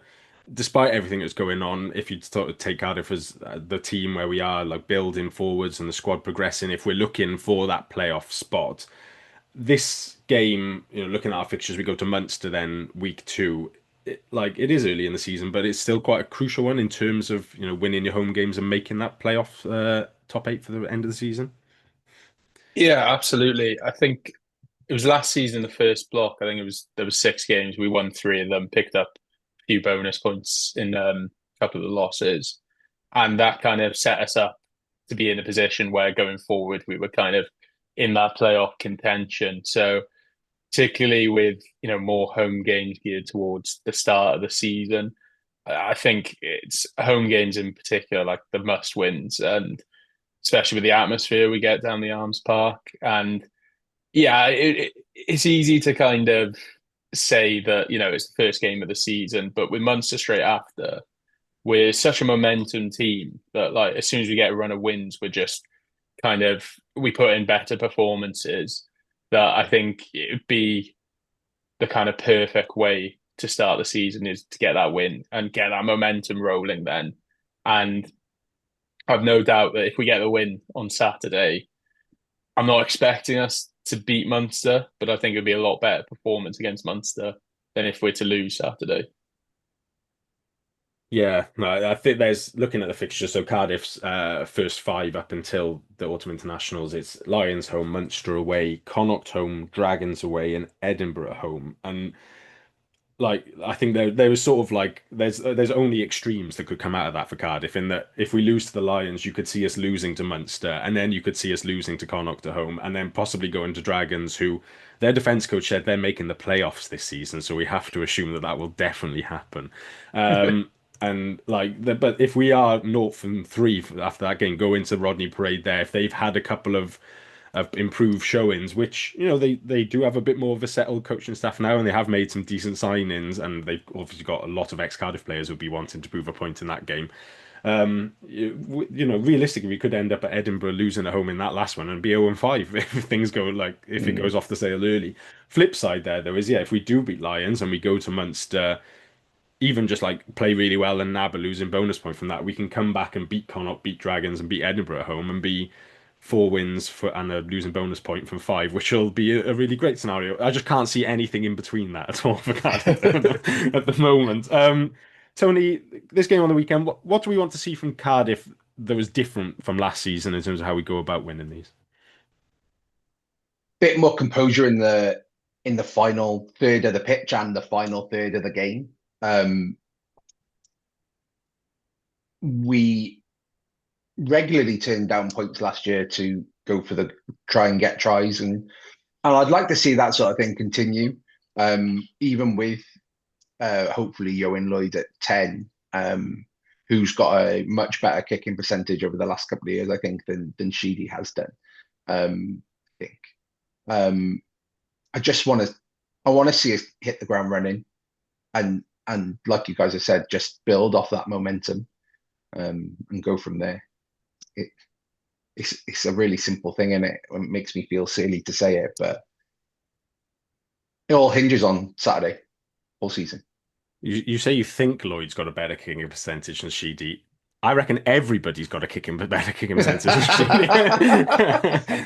despite everything that's going on, if you sort of take Cardiff as the team where we are, like building forwards and the squad progressing, if we're looking for that playoff spot, this game, looking at our fixtures, we go to Munster then week 2. It is early in the season, but it's still quite a crucial one in terms of winning your home games and making that playoff top 8 for the end of the season. Yeah, absolutely. I think it was last season, the first block. I think there was 6 games. We won 3 of them, picked up a few bonus points in a couple of the losses, and that kind of set us up to be in a position where going forward we were kind of in that playoff contention. So particularly with more home games geared towards the start of the season, I think it's home games in particular, like the must wins, and especially with the atmosphere we get down the Arms Park. And yeah, it's easy to kind of say that it's the first game of the season, but with Munster straight after, we're such a momentum team that like as soon as we get a run of wins, we're just we put in better performances, that I think it would be the kind of perfect way to start the season, is to get that win and get that momentum rolling then. And I've no doubt that if we get the win on Saturday, I'm not expecting us to beat Munster, but I think it'd be a lot better performance against Munster than if we're to lose Saturday. Yeah, no, I think there's, looking at the fixture, so Cardiff's first 5 up until the Autumn Internationals, it's Lions home, Munster away, Connacht home, Dragons away, and Edinburgh home. And I think there was sort of like there's only extremes that could come out of that for Cardiff, in that if we lose to the Lions, you could see us losing to Munster, and then you could see us losing to Connacht at home, and then possibly going to Dragons, who their defence coach said they're making the playoffs this season, so we have to assume that will definitely happen. But if we are 0-3 after that game, go into Rodney Parade there, if they've had a couple of improved showings, which they do have a bit more of a settled coaching staff now, and they have made some decent signings, and they've obviously got a lot of ex-Cardiff players who'll be wanting to prove a point in that game. Realistically, we could end up at Edinburgh losing at home in that last one and be 0-5 if things go if it goes off the sail early. Flip side there though is, if we do beat Lions and we go to Munster, even just like play really well and nab a losing bonus point from that, we can come back and beat Connacht, beat Dragons, and beat Edinburgh at home and be 4 wins and a losing bonus point from 5, which will be a really great scenario. I just can't see anything in between that at all for Cardiff at the moment. Tony, this game on the weekend, what do we want to see from Cardiff that was different from last season in terms of how we go about winning these? Bit more composure in the final third of the pitch and the final third of the game. We regularly turned down points last year to go for the try and get tries, and I'd like to see that sort of thing continue. Even with hopefully Yohan Lloyd at 10, who's got a much better kicking percentage over the last couple of years, I think, than Sheedy has done. I think. I want to see us hit the ground running, and like you guys have said, just build off that momentum, and go from there. It's a really simple thing, and it makes me feel silly to say it, but it all hinges on Saturday, all season. You say you think Lloyd's got a better kicking percentage than Sheedy. I reckon everybody's got a better kicking percentage than Sheedy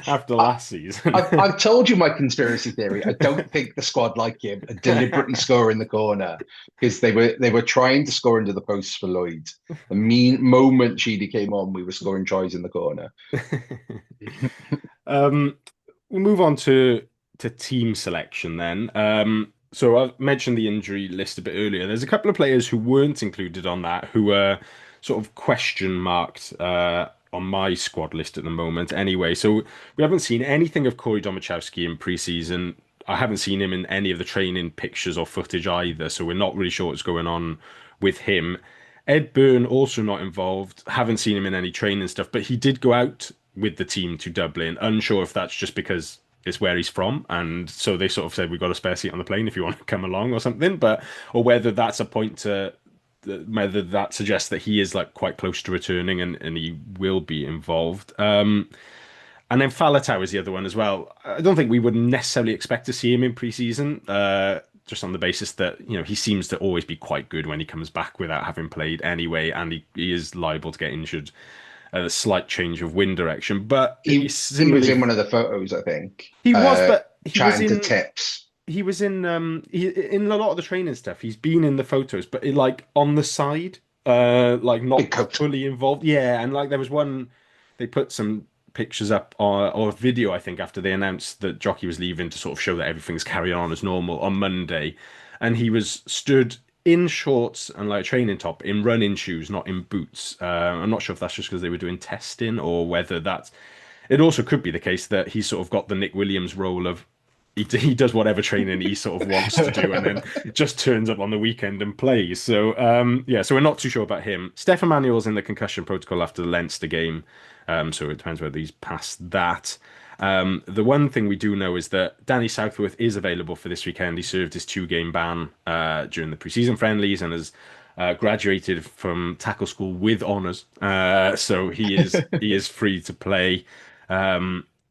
after last season. I've told you my conspiracy theory. I don't think the squad like him are deliberately scoring the corner because they were trying to score into the posts for Lloyd. The moment Sheedy came on, we were scoring tries in the corner. We'll move on to team selection then. So I mentioned the injury list a bit earlier. There's a couple of players who weren't included on that who were sort of question marked on my squad list at the moment. Anyway, so we haven't seen anything of Corey Domachowski in pre-season. I haven't seen him in any of the training pictures or footage either, so we're not really sure what's going on with him. Ed Byrne also not involved. Haven't seen him in any training stuff, but he did go out with the team to Dublin. Unsure if that's just because it's where he's from, and so they sort of said we've got a spare seat on the plane if you want to come along or something. Or whether that's a point to whether that suggests that he is like quite close to returning and he will be involved. And then Falatau is the other one as well. I don't think we would necessarily expect to see him in pre-season, just on the basis that he seems to always be quite good when he comes back without having played anyway, and he is liable to get injured. A slight change of wind direction, but he was in one of the photos, I think. He was, but he was chatting to Tips. He was in in a lot of the training stuff. He's been in the photos, but like on the side, like not fully involved. Yeah, and like there was one, they put some pictures up or video, I think, after they announced that Jockey was leaving to sort of show that everything's carrying on as normal on Monday, and he was stood in shorts and like a training top in running shoes, not in boots. I'm not sure if that's just because they were doing testing or whether that's. It also could be the case that he's sort of got the Nick Williams role of he does whatever training he sort of wants to do and then just turns up on the weekend and plays. So so we're not too sure about him. Stefan Manuel's in the concussion protocol after the Leinster game, so it depends whether he's past that. The one thing we do know is that Danny Southworth is available for this weekend. He served his 2-game ban during the preseason friendlies and has graduated from tackle school with honours. So he is free to play.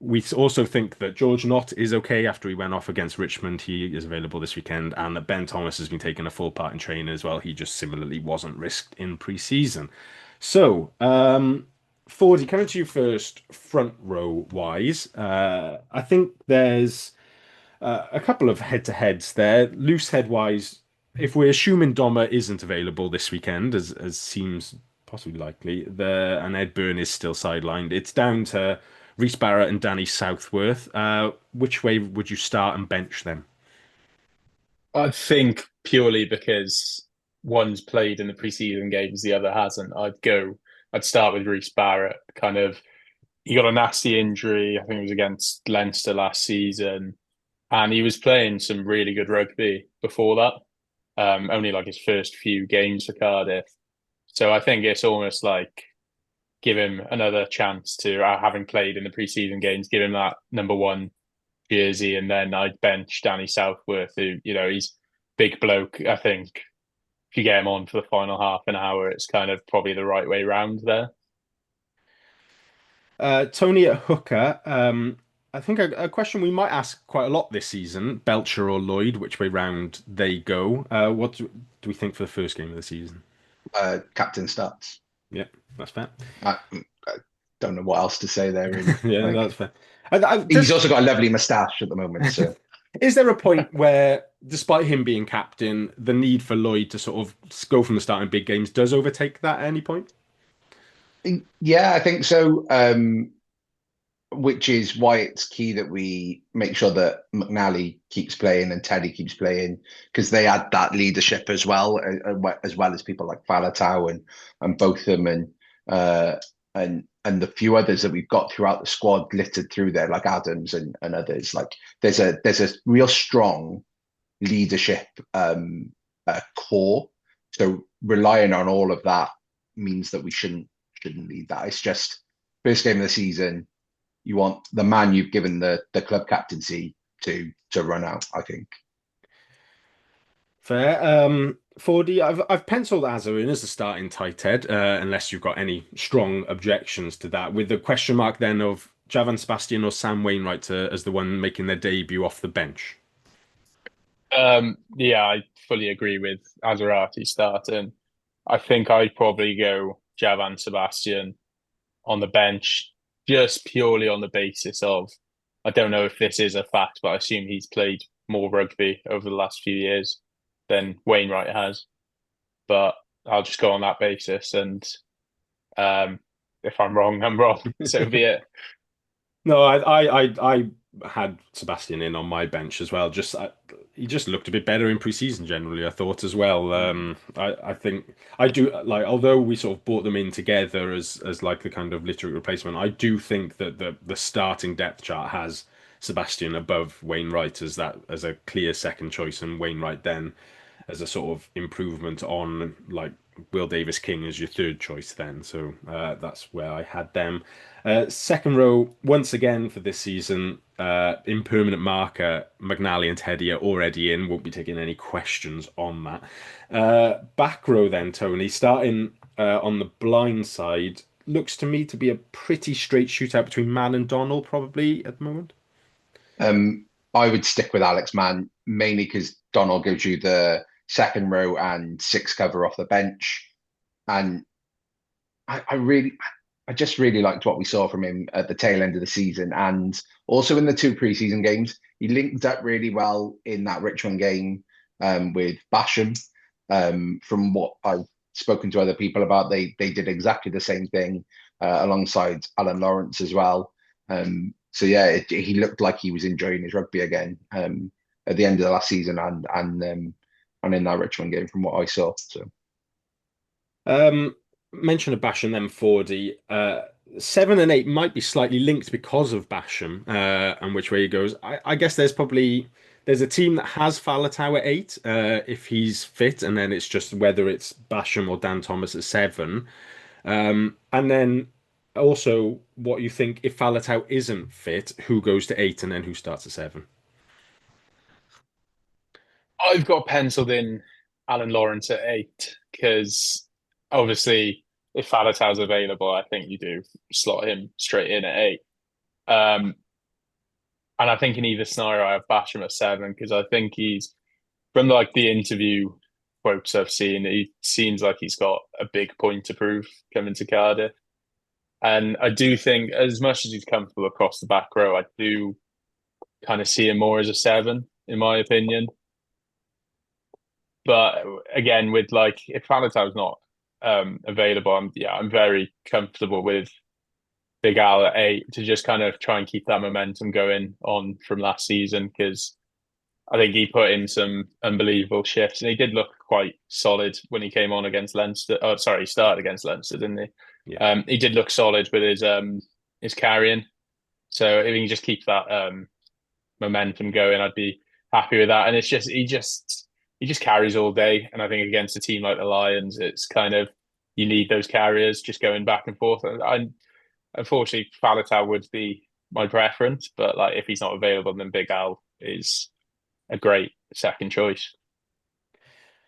We also think that George Knott is okay after he went off against Richmond. He is available this weekend, and that Ben Thomas has been taking a full part in training as well. He just similarly wasn't risked in pre-season. So, Fordy, coming to you first, front row wise, I think there's a couple of head-to-heads there. Loose head wise, if we're assuming Doma isn't available this weekend, as seems possibly likely, and Ed Byrne is still sidelined, it's down to Rhys Barrett and Danny Southworth. Which way would you start and bench them? I think purely because one's played in the preseason games, the other hasn't. I'd start with Rhys Barrett. Kind of, he got a nasty injury. I think it was against Leinster last season, and he was playing some really good rugby before that. Only like his first few games for Cardiff. So I think it's almost like give him another chance to, having played in the preseason games, give him that number 1 jersey, and then I'd bench Danny Southworth, who, he's big bloke. I think if you get him on for the final half an hour, it's kind of probably the right way round there. Tony at hooker, I think a question we might ask quite a lot this season: Belcher or Lloyd, which way round they go. What do we think for the first game of the season? Captain starts. Yeah, that's fair. I don't know what else to say there, really. Yeah, Like, that's fair. he's also got a lovely moustache at the moment, so. Is there a point where, despite him being captain, the need for Lloyd to sort of go from the start in big games does overtake that at any point? Yeah, I think so. Which is why it's key that we make sure that McNally keeps playing and Teddy keeps playing, because they add that leadership as well as people like Falatau and Botham uh, and the few others that we've got throughout the squad littered through there, like Adams and others. Like there's a real strong leadership core. So relying on all of that means that we shouldn't need that. It's just first game of the season. You want the man you've given the club captaincy to run out, I think. Fair. 4D, I've penciled Azza in as a starting tight head, unless you've got any strong objections to that. With the question mark then of Javan Sebastian or Sam Wainwright as the one making their debut off the bench. Yeah, I fully agree with Azarati starting. I think I'd probably go Javan Sebastian on the bench, just purely on the basis of, I don't know if this is a fact, but I assume he's played more rugby over the last few years than Wainwright has. But I'll just go on that basis, and if I'm wrong, I'm wrong. So be it. No, I had Sebastian in on my bench as well. He just looked a bit better in pre-season generally, I thought as well. I think I do like, although we sort of brought them in together as like the kind of literary replacement, I do think that the starting depth chart has Sebastian above Wainwright as a clear second choice, and Wainwright then as a sort of improvement on like Will Davis King as your third choice then. So that's where I had them. Second row, once again for this season, impermanent marker, McNally and Teddy are already in. Won't be taking any questions on that. Back row then, Tony, starting on the blind side, looks to me to be a pretty straight shootout between Mann and Donald probably at the moment. I would stick with Alex Mann, mainly because Donald gives you the second row and six cover off the bench. And I just really liked what we saw from him at the tail end of the season, and also in the two preseason games. He linked up really well in that Richmond game with Basham. From what I've spoken to other people about, they did exactly the same thing alongside Alan Lawrence as well. So yeah, he looked like he was enjoying his rugby again at the end of the last season and in that Richmond game from what I saw. So. Mention of Basham then 40. 7 and 8 might be slightly linked because of Basham and which way he goes. I guess there's a team that has Falatau at 8 if he's fit, and then it's just whether it's Basham or Dan Thomas at 7. And then also what you think if Falatau isn't fit, who goes to 8 and then who starts at 7? I've got penciled in Alan Lawrence at 8 because obviously if Falatau's available, I think you do slot him straight in at 8. And I think in either scenario, I have Basham at 7 because I think he's, from like the interview quotes I've seen, he seems like he's got a big point to prove coming to Cardiff. And I do think, as much as he's comfortable across the back row, I do kind of see him more as a 7, in my opinion. But again, with like, if Falatau's not available, I'm very comfortable with Big Al at 8 to just kind of try and keep that momentum going on from last season, because I think he put in some unbelievable shifts and he did look quite solid when he came on against Leinster. Oh, sorry, he started against Leinster, didn't he? Yeah. He did look solid with his carrying. So if he can just keep that momentum going, I'd be happy with that. And it's just he just carries all day. And I think against a team like the Lions, it's kind of, you need those carriers just going back and forth. And unfortunately, Falatau would be my preference, but like if he's not available, then Big Al is a great second choice.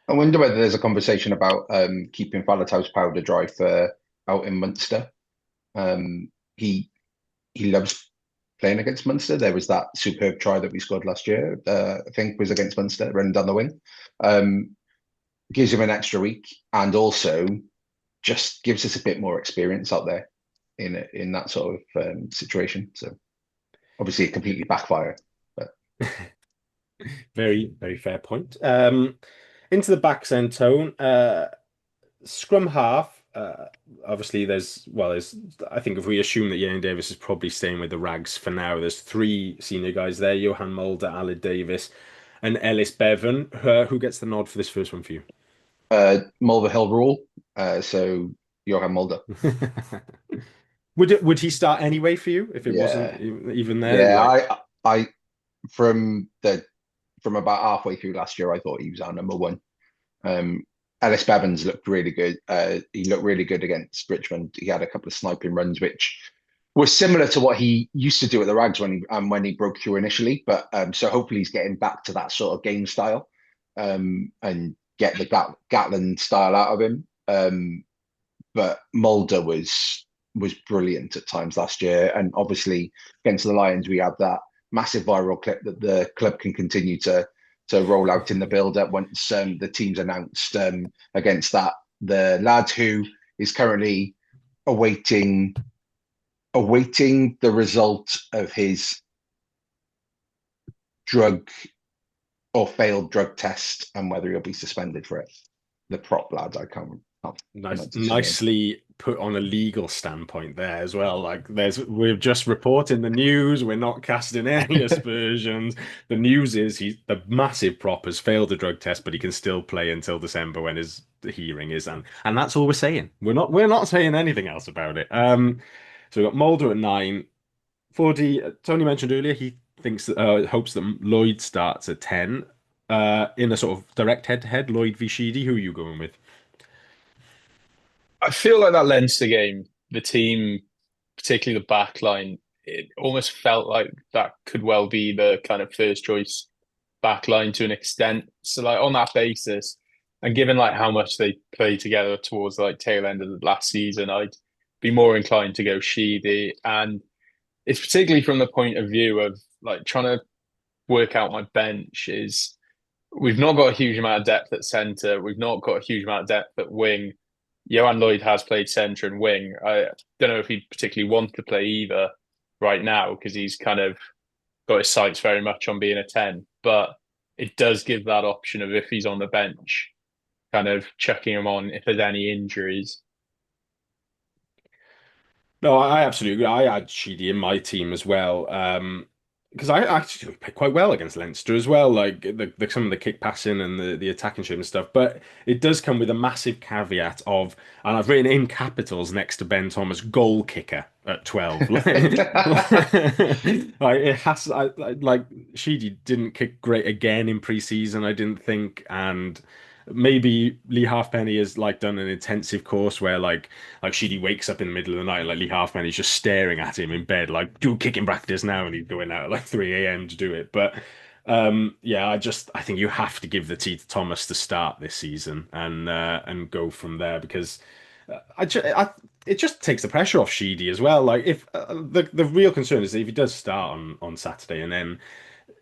I wonder whether there's a conversation about keeping Falatau's powder dry for out in Munster. He loves playing against Munster. There was that superb try that we scored last year, I think was against Munster, running down the wing. Gives him an extra week, and also just gives us a bit more experience out there in that sort of situation. So obviously it completely backfire, but Very, very fair point. Into the backs end tone, scrum half. Obviously, there's I think if we assume that Ian Davis is probably staying with the Rags for now, there's three senior guys there: Johan Mulder, Aled Davis, and Ellis Bevan. Who gets the nod for this first one for you? Mulder Hill rule. So Johan Mulder. Would he start anyway for you if it wasn't even there? Yeah, I from about halfway through last year, I thought he was our number one. Ellis Bevans looked really good. He looked really good against Richmond. He had a couple of sniping runs, which were similar to what he used to do at the Rags when he broke through initially. But so hopefully he's getting back to that sort of game style, and get the Gatland style out of him. But Mulder was brilliant at times last year, and obviously against the Lions we had that massive viral clip that the club can continue to roll out in the build-up once the team's announced against that. The lad who is currently awaiting the result of his drug or failed drug test and whether he'll be suspended for it. The prop lad, I can't. Nicely put on a legal standpoint there as well. Like we're just reporting the news. We're not casting any aspersions. The news is the massive prop has failed a drug test, but he can still play until December when his hearing is, and that's all we're saying. We're not saying anything else about it. So we've got Mulder at 9. 40. Tony mentioned earlier he thinks hopes that Lloyd starts at 10. In a sort of direct head-to-head, Lloyd v Sheedy. Who are you going with? I feel like that Leinster game, the team, particularly the back line, it almost felt like that could well be the kind of first choice back line to an extent. So like on that basis, and given like how much they played together towards like tail end of the last season, I'd be more inclined to go Sheedy. And it's particularly from the point of view of like trying to work out my bench is we've not got a huge amount of depth at centre. We've not got a huge amount of depth at wing. Johan Lloyd has played centre and wing. I don't know if he'd particularly want to play either right now because he's kind of got his sights very much on being a 10. But it does give that option of if he's on the bench, kind of chucking him on if there's any injuries. No, I absolutely agree. I had Sheedy in my team as well. Because I actually played quite well against Leinster as well, like some of the kick passing and the attacking shape and stuff. But it does come with a massive caveat of, and I've written in capitals next to Ben Thomas, goal kicker at 12. Like it has, like Sheedy didn't kick great again in pre-season, I didn't think, and maybe Lee Halfpenny has like done an intensive course where like Sheedy wakes up in the middle of the night, like Lee Halfpenny's just staring at him in bed, like do kicking practice now, and he's going out at like 3 a.m. to do it. But yeah, I think you have to give the tee to Thomas to start this season and go from there because it just takes the pressure off Sheedy as well. Like if the real concern is that if he does start on Saturday and then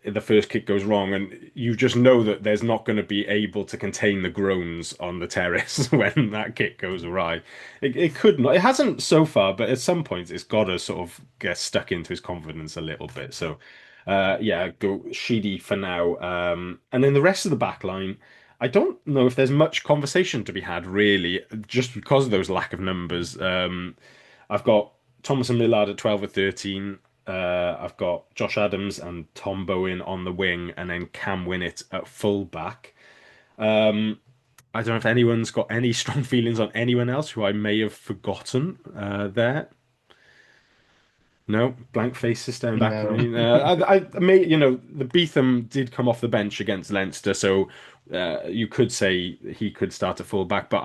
the first kick goes wrong and you just know that there's not going to be able to contain the groans on the terrace when that kick goes awry. It could not. It hasn't so far, but at some point it's got to sort of get stuck into his confidence a little bit. So yeah, go Sheedy for now. And then the rest of the back line, I don't know if there's much conversation to be had really, just because of those lack of numbers. I've got Thomas and Millard at 12 or 13. I've got Josh Adams and Tom Bowen on the wing, and then Cam Winnett at full back. I don't know if anyone's got any strong feelings on anyone else who I may have forgotten there. No, blank faces staring back at me. I may, the Beetham did come off the bench against Leinster, so you could say he could start at full back, but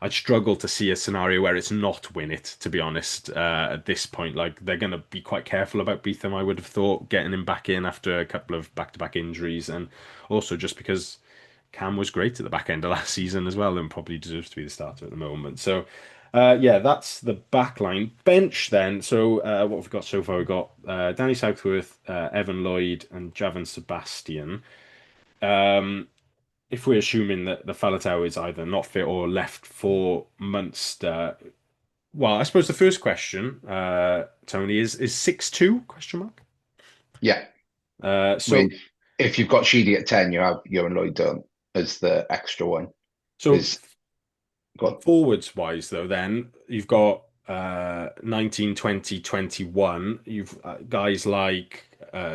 I'd struggle to see a scenario where it's not Winnett, to be honest, at this point. Like, they're going to be quite careful about Beetham, I would have thought, getting him back in after a couple of back-to-back injuries, and also just because Cam was great at the back end of last season as well and probably deserves to be the starter at the moment. So, Yeah, that's the back line. Bench then. So what have we got so far? We've got Danny Southworth, Evan Lloyd, and Javan Sebastian. If we're assuming that the Faletau is either not fit or left for Munster, well, I suppose the first question, Tony, is 6-2 question mark? Yeah. So if you've got Sheedy at 10, you have Ewan Lloyd done as the extra one. So forwards wise though, then you've got 19, 20, 21. You've guys like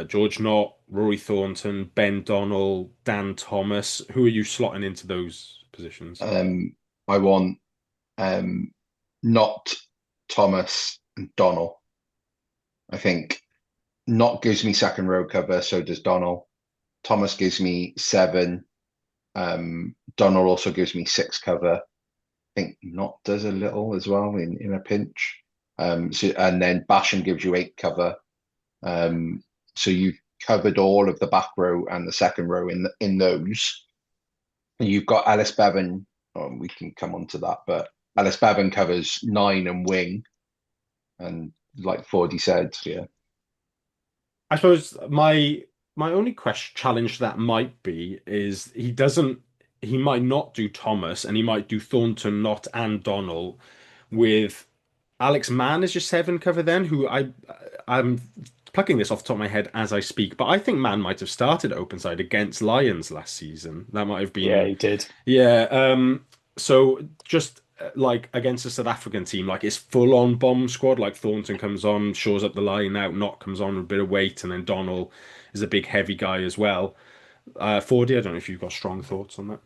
George Knott, Rory Thornton, Ben Donnell, Dan Thomas. Who are you slotting into those positions? I want Knott, Thomas, and Donnell. I think Knott gives me second row cover, so does Donnell. Thomas gives me 7. Donnell also gives me 6 cover. I think Knott does a little as well in a pinch. And then Basham gives you 8 cover. So you've covered all of the back row and the second row in those. And you've got Alice Bevan. We can come on to that, but Alice Bevan covers 9 and wing. And like Fordy said, yeah. I suppose my only challenge to that might be is he might not do Thomas and he might do Thornton, Knott, and Donnell with Alex Mann as your 7 cover then, who I'm plucking this off the top of my head as I speak, but I think Mann might have started at open side against Lions last season. That might have been. Yeah, he did. Yeah. So just like against a South African team, like it's full on bomb squad. Like Thornton comes on, shores up the line out, Knott comes on with a bit of weight, and then Donnell is a big heavy guy as well. Fordy, I don't know if you've got strong thoughts on that.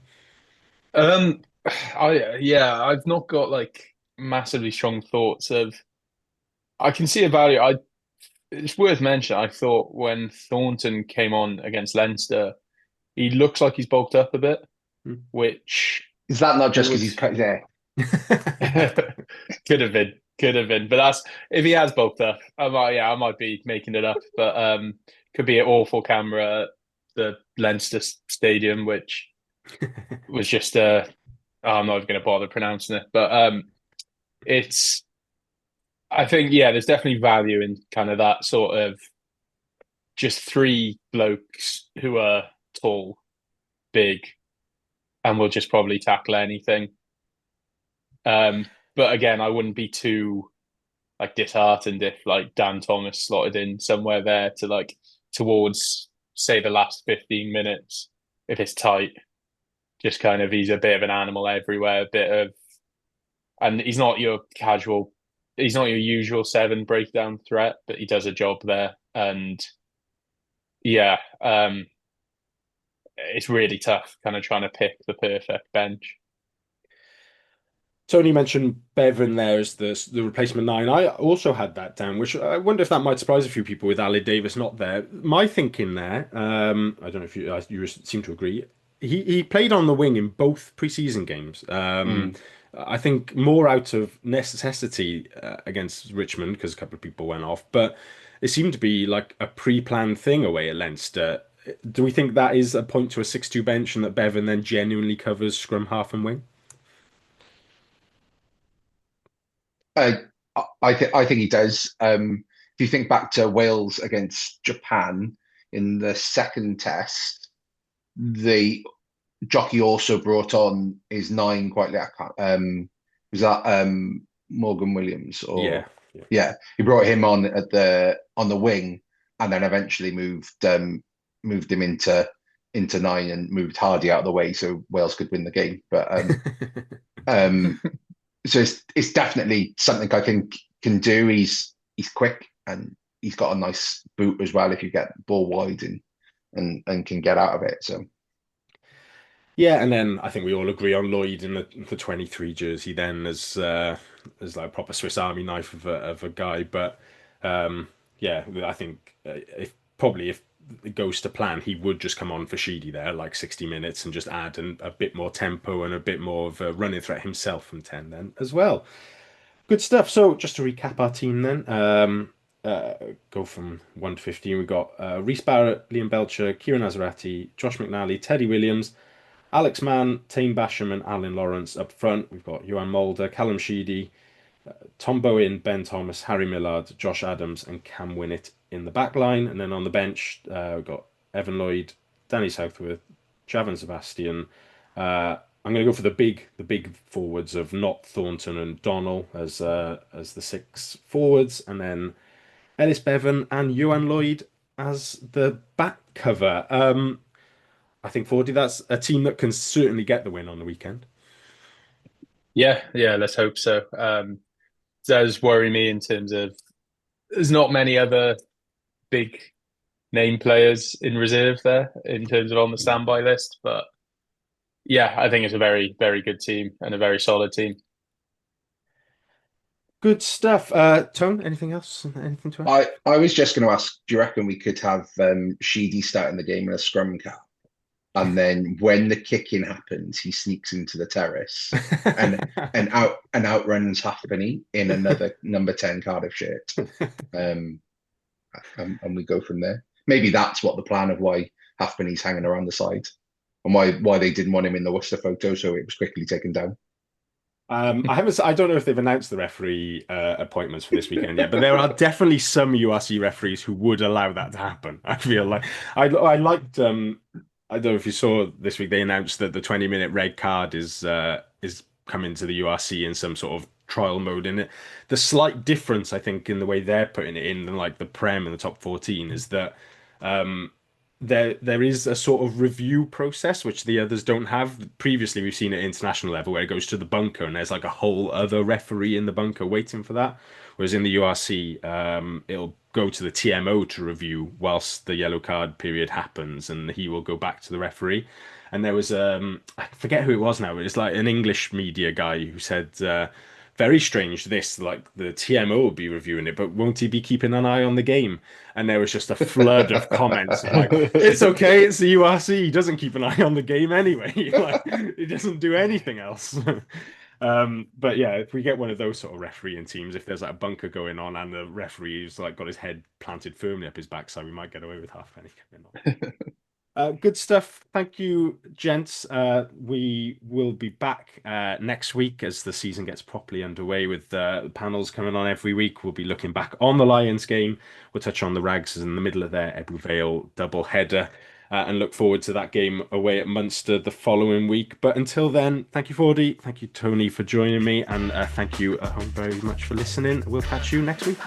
I've not got like massively strong thoughts of. I can see a value. It's worth mentioning. I thought when Thornton came on against Leinster, he looks like he's bulked up a bit, which is that not just because he's cut his hair? Could have been. But that's if he has bulked up. I might be making it up, but could be an awful camera at the Leinster Stadium, which was just I'm not even going to bother pronouncing it, but it's. I think there's definitely value in kind of that sort of just 3 blokes who are tall, big, and will just probably tackle anything. But again, I wouldn't be too like disheartened if like Dan Thomas slotted in somewhere there to like towards say the last 15 minutes if it's tight. Just kind of he's a bit of an animal everywhere, and he's not your usual 7 breakdown threat, but he does a job there. And it's really tough kind of trying to pick the perfect bench. Tony mentioned Bevan there as the replacement 9. I also had that down, which I wonder if that might surprise a few people with Ali Davis not there. My thinking there, I don't know if you seem to agree. He played on the wing in both preseason games. I think more out of necessity against Richmond because a couple of people went off, but it seemed to be like a pre-planned thing away at Leinster. Do we think that is a point to a 6-2 bench and that Bevan then genuinely covers scrum, half, and wing? I think he does. If you think back to Wales against Japan in the second test, the Jockey also brought on his 9 quite late. Was that Morgan Williams? Or yeah, he brought him on on the wing, and then eventually moved him into 9 and moved Hardy out of the way so Wales could win the game. But so it's definitely something I think can do. He's quick and he's got a nice boot as well if you get the ball wide and can get out of it. So. Yeah, and then I think we all agree on Lloyd in the 23 jersey then as like a proper Swiss Army knife of a guy. But I think if it goes to plan, he would just come on for Sheedy there, like 60 minutes, and just add a bit more tempo and a bit more of a running threat himself from 10 then as well. Good stuff. So just to recap our team then, go from 1 to 15. We've got Rhys Barrett, Liam Belcher, Kieran Azarati, Josh McNally, Teddy Williams, Alex Mann, Tame Basham, and Alan Lawrence up front. We've got Johan Mulder, Callum Sheedy, Tom Bowen, Ben Thomas, Harry Millard, Josh Adams, and Cam Winnett in the back line. And then on the bench, we've got Evan Lloyd, Danny Southworth, Javan Sebastian. I'm going to go for the big forwards of Knott, Thornton, and Donnell as the 6 forwards, and then Ellis Bevan and Johan Lloyd as the back cover. I think 40. That's a team that can certainly get the win on the weekend. Yeah, let's hope so. Does worry me in terms of there's not many other big name players in reserve there in terms of on the standby list, but yeah, I think it's a very, very good team and a very solid team. Good stuff. Tone, anything else? Anything to add? I was just going to ask, do you reckon we could have Sheedy starting the game in a scrum cap? And then when the kicking happens, he sneaks into the terrace and outruns Halfpenny in another number 10 Cardiff shirt. And we go from there. Maybe that's what the plan of why Halfpenny's hanging around the side and why they didn't want him in the Worcester photo, so it was quickly taken down. I don't know if they've announced the referee appointments for this weekend yet, but there are definitely some URC referees who would allow that to happen. I feel like I liked. I don't know if you saw this week, they announced that the 20-minute red card is coming to the URC in some sort of trial mode in it. The slight difference, I think, in the way they're putting it in than like the Prem and the top 14 is that there is a sort of review process which the others don't have. Previously, we've seen it at international level where it goes to the bunker and there's like a whole other referee in the bunker waiting for that. Whereas in the URC, it'll go to the TMO to review whilst the yellow card period happens, and he will go back to the referee. And there was I forget who it was now, but it's like an English media guy who said, very strange this, like the TMO will be reviewing it, but won't he be keeping an eye on the game? And there was just a flood of comments like, it's okay, it's the URC, he doesn't keep an eye on the game anyway. Like, he doesn't do anything else. But yeah, if we get one of those sort of refereeing teams, if there's like a bunker going on and the referee's like got his head planted firmly up his backside, we might get away with Halfpenny coming on. Good stuff. Thank you, gents. We will be back next week as the season gets properly underway with panels coming on every week. We'll be looking back on the Lions game. We'll touch on the Rags in the middle of their Ebbw Vale double header. And look forward to that game away at Munster the following week. But until then, thank you, Fordy. Thank you, Tony, for joining me. And thank you at home very much for listening. We'll catch you next week.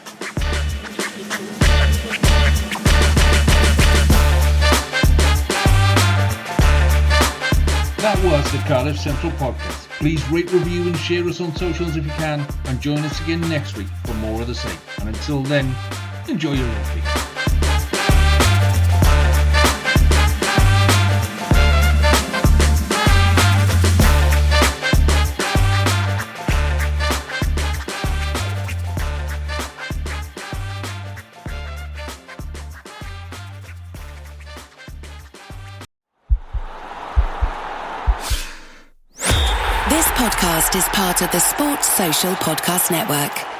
That was the Cardiff Central Podcast. Please rate, review and share us on socials if you can. And join us again next week for more of the same. And until then, enjoy your rugby. This podcast is part of the Sports Social Podcast Network.